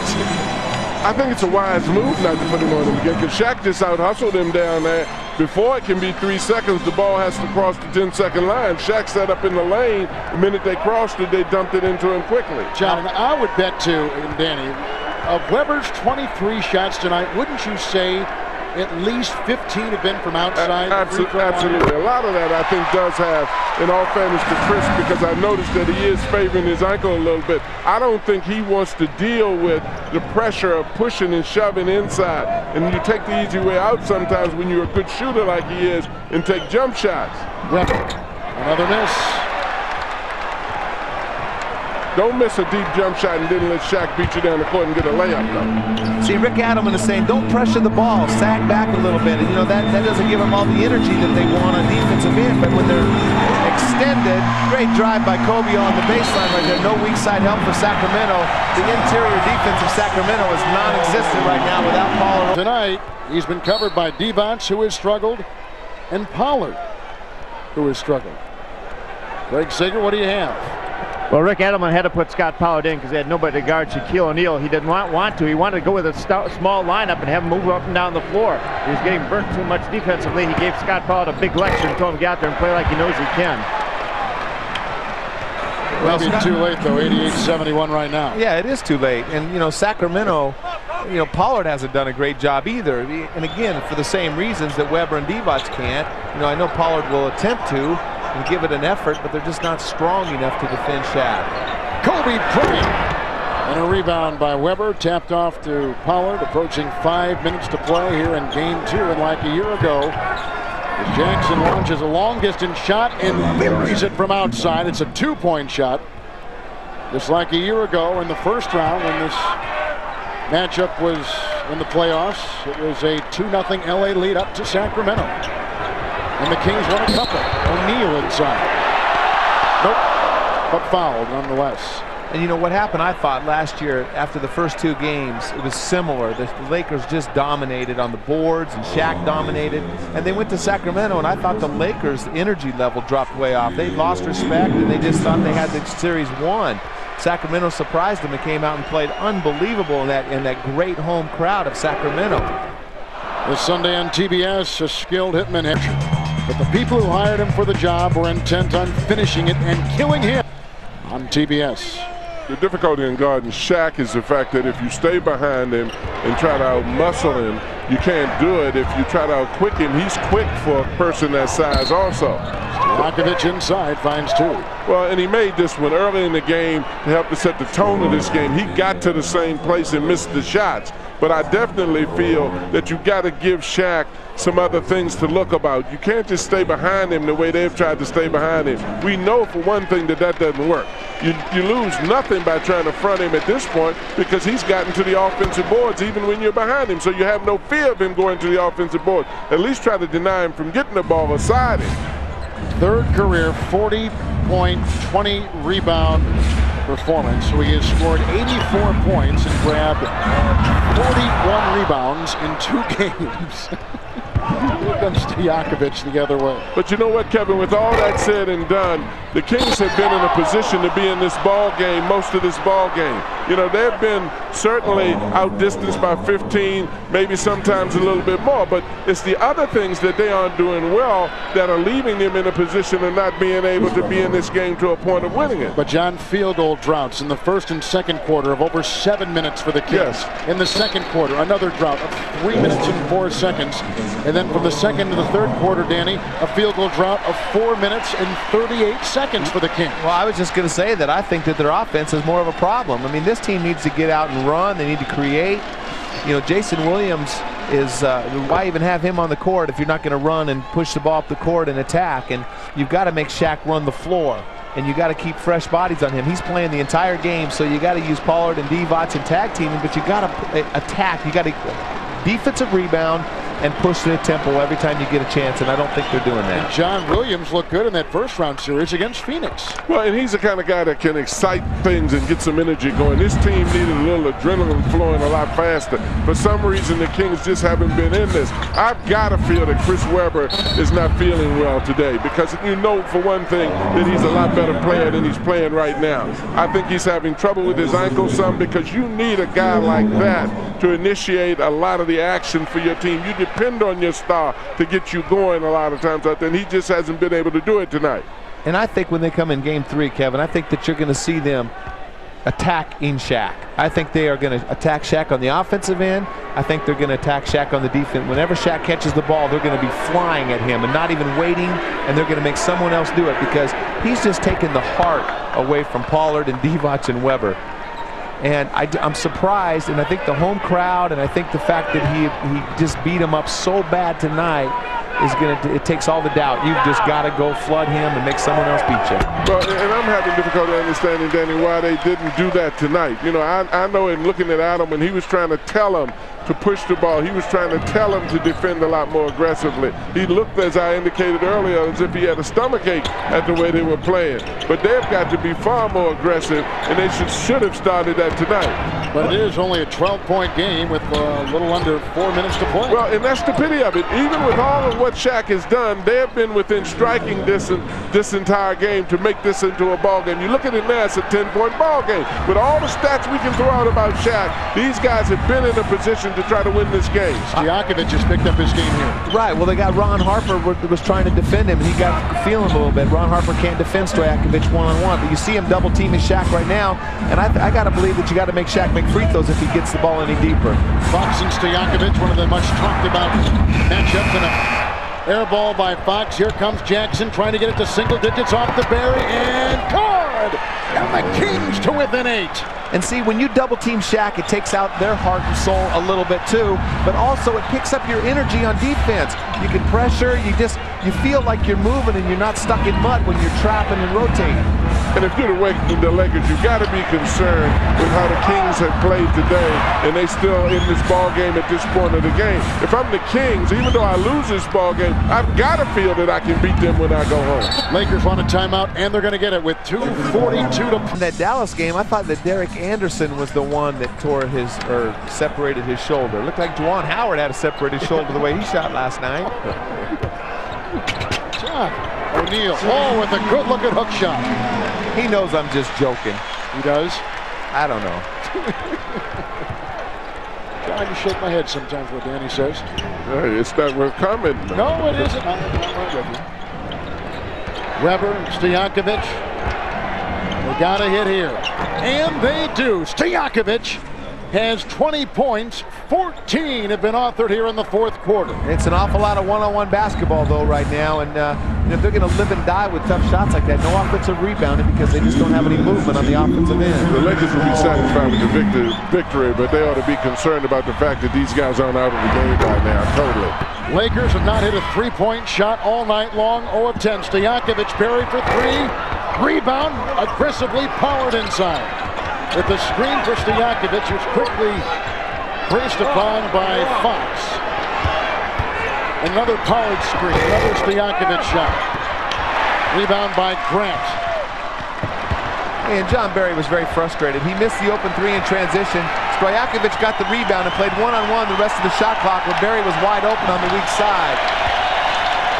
I think it's a wise move not to put him on him again, because Shaq just out-hustled him down there. Before it can be 3 seconds, the ball has to cross the 10-second line. Shaq set up in the lane. The minute they crossed it, they dumped it into him quickly. John, and I would bet too, and Danny, of Weber's 23 shots tonight, wouldn't you say at least 15 have been from outside? Absolutely. A lot of that, I think, does have, in all fairness to Chris, because I noticed that he is favoring his ankle a little bit. I don't think he wants to deal with the pressure of pushing and shoving inside. And you take the easy way out sometimes when you're a good shooter like he is and take jump shots. Weber, another miss. Don't miss a deep jump shot and then let Shaq beat you down the court and get a layup, though. See, Rick Adelman is saying, don't pressure the ball, sag back a little bit. And, you know, that doesn't give them all the energy that they want on defensive end. But when they're extended, great drive by Kobe on the baseline right there. No weak side help for Sacramento. The interior defense of Sacramento is non-existent right now without Pollard. Tonight, he's been covered by Divac, who has struggled, and Pollard, who has struggled. Greg Sager, what do you have? Well, Rick Adelman had to put Scott Pollard in because he had nobody to guard Shaquille O'Neal. He didn't want to. He wanted to go with a small lineup and have him move up and down the floor. He was getting burnt too much defensively. He gave Scott Pollard a big lecture and told him to get out there and play like he knows he can. Well, maybe too late, though. 88-71 right now. Yeah, it is too late. And, you know, Sacramento, you know, Pollard hasn't done a great job either. And, again, for the same reasons that Webber and Divac can't. You know, I know Pollard will attempt to and give it an effort, but they're just not strong enough to defend Shaq. Kobe Bryant. And a rebound by Webber, tapped off to Pollard, approaching 5 minutes to play here in Game 2. And like a year ago, as Jackson launches a long-distance shot and buries it from outside. It's a two-point shot. Just like a year ago in the first round when this matchup was in the playoffs, it was a 2-0 LA lead up to Sacramento. And the Kings won a couple. O'Neal inside. Nope, but fouled nonetheless. And you know what happened, I thought, last year after the first 2 games, it was similar. The Lakers just dominated on the boards and Shaq dominated. And they went to Sacramento, and I thought the Lakers' energy level dropped way off. They lost respect, and they just thought they had the series won. Sacramento surprised them and came out and played unbelievable in that great home crowd of Sacramento. This Sunday on TBS, a skilled hitman hitcher. But the people who hired him for the job were intent on finishing it and killing him on TBS. The difficulty in guarding Shaq is the fact that if you stay behind him and try to out-muscle him, you can't do it. If you try to out-quick him, he's quick for a person that size also. Stojakovic inside finds 2. Well, and he made this one early in the game to help to set the tone of this game. He got to the same place and missed the shots. But I definitely feel that you got to give Shaq some other things to look about. You can't just stay behind him the way they've tried to stay behind him. We know for one thing that doesn't work. You lose nothing by trying to front him at this point because he's gotten to the offensive boards even when you're behind him. So you have no fear of him going to the offensive board. At least try to deny him from getting the ball aside him. Third career 40-point, 20-rebound performance. So he has scored 84 points and grabbed 41 rebounds in 2 games. Here comes Stojakovic the other way. But you know what, Kevin, with all that said and done, the Kings have been in a position to be in this ball game most of this ball game. You know, they've been certainly outdistanced by 15, maybe sometimes a little bit more, but it's the other things that they aren't doing well that are leaving them in a position of not being able to be in this game to a point of winning it. But John, field goal droughts in the first and second quarter of over 7 minutes for the Kings. Yes. In the second quarter, another drought of 3 minutes and 4 seconds. And then from the second to the third quarter, Danny, a field goal drought of 4 minutes and 38 seconds for the Kings. Well, I was just going to say that I think that their offense is more of a problem. I mean, this team needs to get out and run. They need to create. You know, Jason Williams is, why even have him on the court if you're not going to run and push the ball up the court and attack? And you've got to make Shaq run the floor. And you got to keep fresh bodies on him. He's playing the entire game, so you got to use Pollard and Divac and tag teaming, but you got to attack. You got to defensive rebound, and push the tempo every time you get a chance, and I don't think they're doing that. And John Williams looked good in that first-round series against Phoenix. Well, and he's the kind of guy that can excite things and get some energy going. This team needed a little adrenaline flowing a lot faster. For some reason, the Kings just haven't been in this. I've got to feel that Chris Webber is not feeling well today, because you know, for one thing, that he's a lot better player than he's playing right now. I think he's having trouble with his ankle some, because you need a guy like that to initiate a lot of the action for your team. You depend on your star to get you going a lot of times out there, and he just hasn't been able to do it tonight. And I think when they come in game 3, Kevin, I think that you're going to see them attack in Shaq. I think they are going to attack Shaq on the offensive end. I think they're going to attack Shaq on the defense. Whenever Shaq catches the ball, they're going to be flying at him and not even waiting, and they're going to make someone else do it, because he's just taken the heart away from Pollard and Divac and Weber. And I'm surprised, and I think the home crowd, and I think the fact that he just beat him up so bad tonight is it takes all the doubt. You've just got to go flood him and make someone else beat you. Well, and I'm having difficulty understanding, Danny, why they didn't do that tonight. You know, I know in looking at Adam, when he was trying to tell him to push the ball, he was trying to tell him to defend a lot more aggressively. He looked, as I indicated earlier, as if he had a stomachache at the way they were playing. But they've got to be far more aggressive, and they should have started that tonight. But it is only a 12-point game with a little under 4 minutes to play. Well, and that's the pity of it. Even with all of what Shaq has done, they have been within striking distance this entire game to make this into a ball game. You look at it now, it's a 10-point ball game. With all the stats we can throw out about Shaq, these guys have been in a position to try to win this game. Stojakovic just picked up his game here. Right, well, they got Ron Harper was trying to defend him. He got feeling a little bit. Ron Harper can't defend Stojakovic one-on-one, but you see him double-teaming Shaq right now, and I got to believe that you got to make Shaq make free throws if he gets the ball any deeper. Fox and Stojakovic, one of the much talked about matchups, and a air ball by Fox. Here comes Jackson trying to get it to single digits off the Barry, and good! And the Kings to within 8. And see, when you double team Shaq, it takes out their heart and soul a little bit too, but also it picks up your energy on defense. You can pressure, you feel like you're moving and you're not stuck in mud when you're trapping and rotating. And if you're the Lakers, you've got to be concerned with how the Kings have played today, and they still in this ball game at this point of the game. If I'm the Kings, even though I lose this ball game, I've got to feel that I can beat them when I go home. Lakers want a timeout, and they're going to get it with 2:42 to. In that Dallas game, I thought that Derek Anderson was the one that separated his shoulder. It looked like Juwan Howard had a separated shoulder the way he shot last night. O'Neal, with a good-looking hook shot. He knows I'm just joking. He does? I don't know. I just shake my head sometimes what Danny says. Hey, it's not worth commenting. No, it isn't. I'm right with you. Weber, Stojakovic. They got to hit here. And they do. Stojakovic has 20 points. 14 have been authored here in the fourth quarter. It's an awful lot of one-on-one basketball, though, right now. And if they're going to live and die with tough shots like that, no offensive rebounding because they just don't have any movement on the offensive end. The Lakers will be satisfied with the victory, but they ought to be concerned about the fact that these guys aren't out of the game right now, totally. Lakers have not hit a three-point shot all night long. 0 of 10. Stojakovic buried for 3. Rebound, aggressively Pollard inside. With the screen for Stojakovic, who's quickly braced upon by Fox. Another Pollard screen, another Stojakovic shot. Rebound by Grant. And John Barry was very frustrated. He missed the open 3 in transition. Stojakovic got the rebound and played one-on-one the rest of the shot clock where Barry was wide open on the weak side.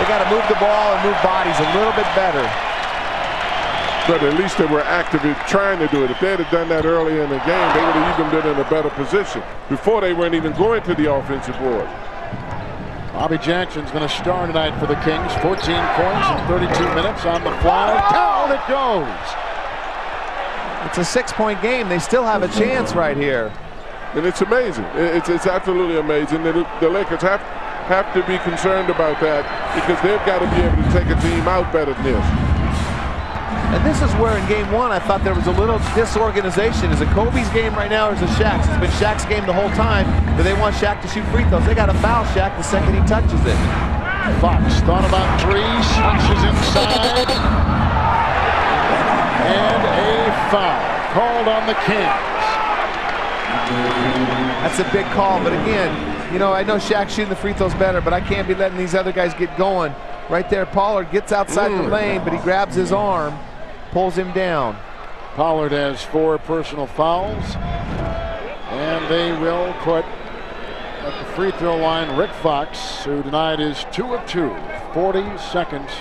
They got to move the ball and move bodies a little bit better. But at least they were actively trying to do it. If they had done that early in the game, they would have even been in a better position. Before, they weren't even going to the offensive board. Bobby Jackson's going to star tonight for the Kings. 14 points in 32 minutes on the fly. Down it goes. It's a 6-point game. They still have a chance right here. And it's amazing. It's absolutely amazing. The Lakers have to be concerned about that because they've got to be able to take a team out better than this. And this is where in game 1 I thought there was a little disorganization. Is it Kobe's game right now or is it Shaq's? It's been Shaq's game the whole time, but they want Shaq to shoot free throws. They got to foul Shaq the second he touches it. Fox thought about 3, switches inside. And a foul called on the Kings. That's a big call, but again, You know, I know Shaq's shooting the free throws better, but I can't be letting these other guys get going. Right there, Pollard gets outside the lane, but he grabs his arm, pulls him down. Pollard has 4 personal fouls, and they will put at the free throw line Rick Fox, who tonight is 2 of 2, 40 seconds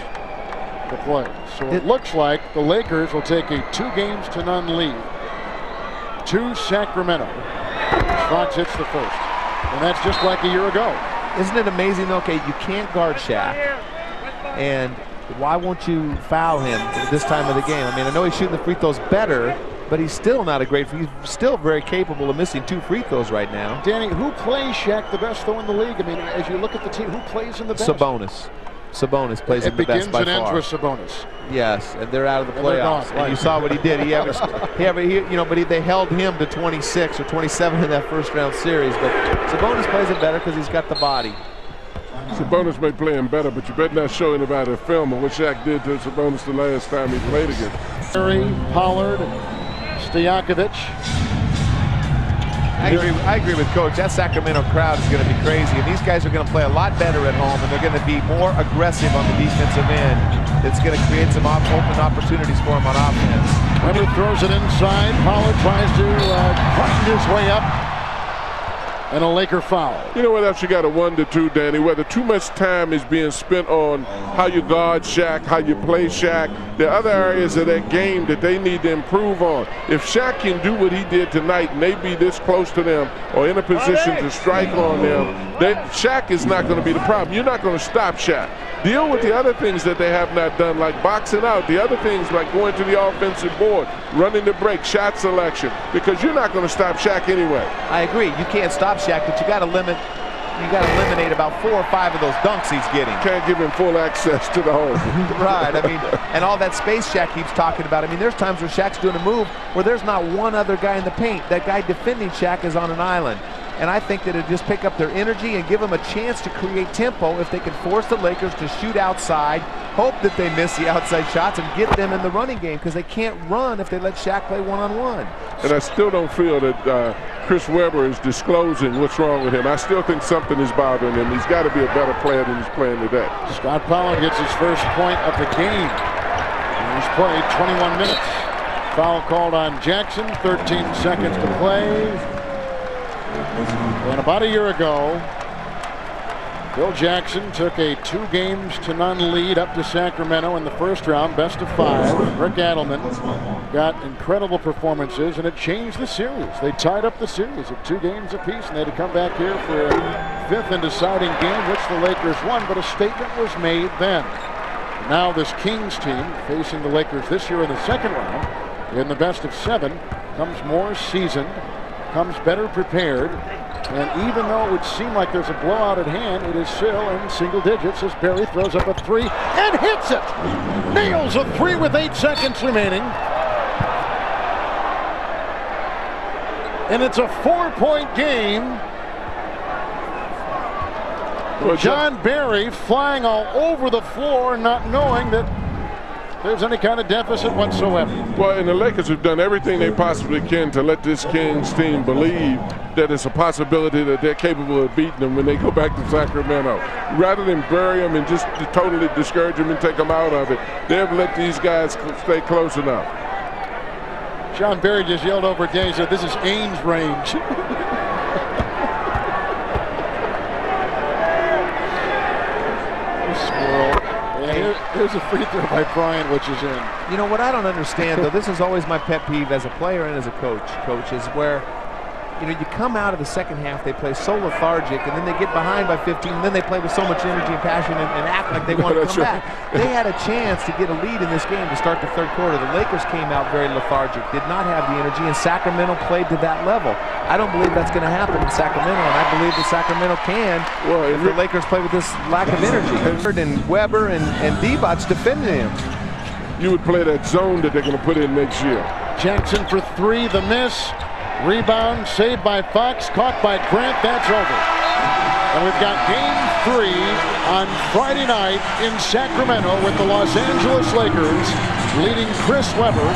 to play. So it looks like the Lakers will take a 2-0 lead to Sacramento. Fox hits the first, and that's just like a year ago. Isn't it amazing? Okay, you can't guard Shaq, and why won't you foul him at this time of the game? I mean, I know he's shooting the free throws better, but he's still not a great. He's still very capable of missing 2 free throws right now. Danny, who plays Shaq the best though in the league? I mean, as you look at the team, who plays in the best? Sabonis plays in the best by far. It begins and ends with Sabonis. Yes, and they're out of the playoffs. And you saw what he did. They held him to 26 or 27 in that first round series. But Sabonis plays it better because he's got the body. Sabonis may play him better, but you better not show anybody a film of what Shaq did to Sabonis the last time he played against him. Curry, Pollard, Stojakovic. I agree with Coach. That Sacramento crowd is going to be crazy, and these guys are going to play a lot better at home, and they're going to be more aggressive on the defensive end. It's going to create some open opportunities for them on offense. Weber throws it inside. Pollard tries to grind his way up. And a Laker foul. You know what else you got to wonder too, Danny? Whether too much time is being spent on how you guard Shaq, how you play Shaq. There are other areas of that game that they need to improve on. If Shaq can do what he did tonight and they be this close to them or in a position to strike on them, Shaq is not going to be the problem. You're not going to stop Shaq. Deal with the other things that they have not done, like boxing out, the other things like going to the offensive board, running the break, shot selection, because you're not going to stop Shaq anyway. I agree. You can't stop Shaq, but you got to eliminate about 4 or 5 of those dunks he's getting. Can't give him full access to the hole. Right. I mean, and all that space Shaq keeps talking about. I mean, there's times where Shaq's doing a move where there's not one other guy in the paint. That guy defending Shaq is on an island. And I think that it'll just pick up their energy and give them a chance to create tempo if they can force the Lakers to shoot outside, hope that they miss the outside shots, and get them in the running game, because they can't run if they let Shaq play one-on-one. And I still don't feel that Chris Webber is disclosing what's wrong with him. I still think something is bothering him. He's got to be a better player than he's playing today. Scott Pollard gets his first point of the game. He's played 21 minutes. Foul called on Jackson, 13 seconds to play. And about a year ago, Bill Jackson took a 2-0 lead up to Sacramento in the first round, best of 5. Rick Adelman got incredible performances, and it changed the series. They tied up the series at 2 games apiece, and they had to come back here for a 5th and deciding game, which the Lakers won, but a statement was made then. Now this Kings team, facing the Lakers this year in the second round, in the best of 7, comes more seasoned, comes better prepared, and even though it would seem like there's a blowout at hand, it is still in single digits as Barry throws up a 3 and hits it. Nails a 3 with 8 seconds remaining. And it's a 4-point game. John Barry flying all over the floor, not knowing that there's any kind of deficit whatsoever. Well, and the Lakers have done everything they possibly can to let this Kings team believe that it's a possibility that they're capable of beating them when they go back to Sacramento. Rather than bury them and just totally discourage them and take them out of it, they've let these guys stay close enough. John Barry just yelled over Danny, said, "This is Ainge range." Here's a free throw by Bryant, which is in. You know what I don't understand, though, this is always my pet peeve as a player and as a coach, is where, you know, you come out of the second half, they play so lethargic, and then they get behind by 15, and then they play with so much energy and passion and act like they want to come back. They had a chance to get a lead in this game to start the third quarter. The Lakers came out very lethargic, did not have the energy, and Sacramento played to that level. I don't believe that's going to happen in Sacramento, and I believe that Sacramento can if the Lakers play with this lack of energy. And Weber and D-Bots defending him. You would play that zone that they're going to put in next year. Jackson for 3, the miss. Rebound, saved by Fox, caught by Grant. That's over. And we've got game 3 on Friday night in Sacramento with the Los Angeles Lakers leading Chris Webber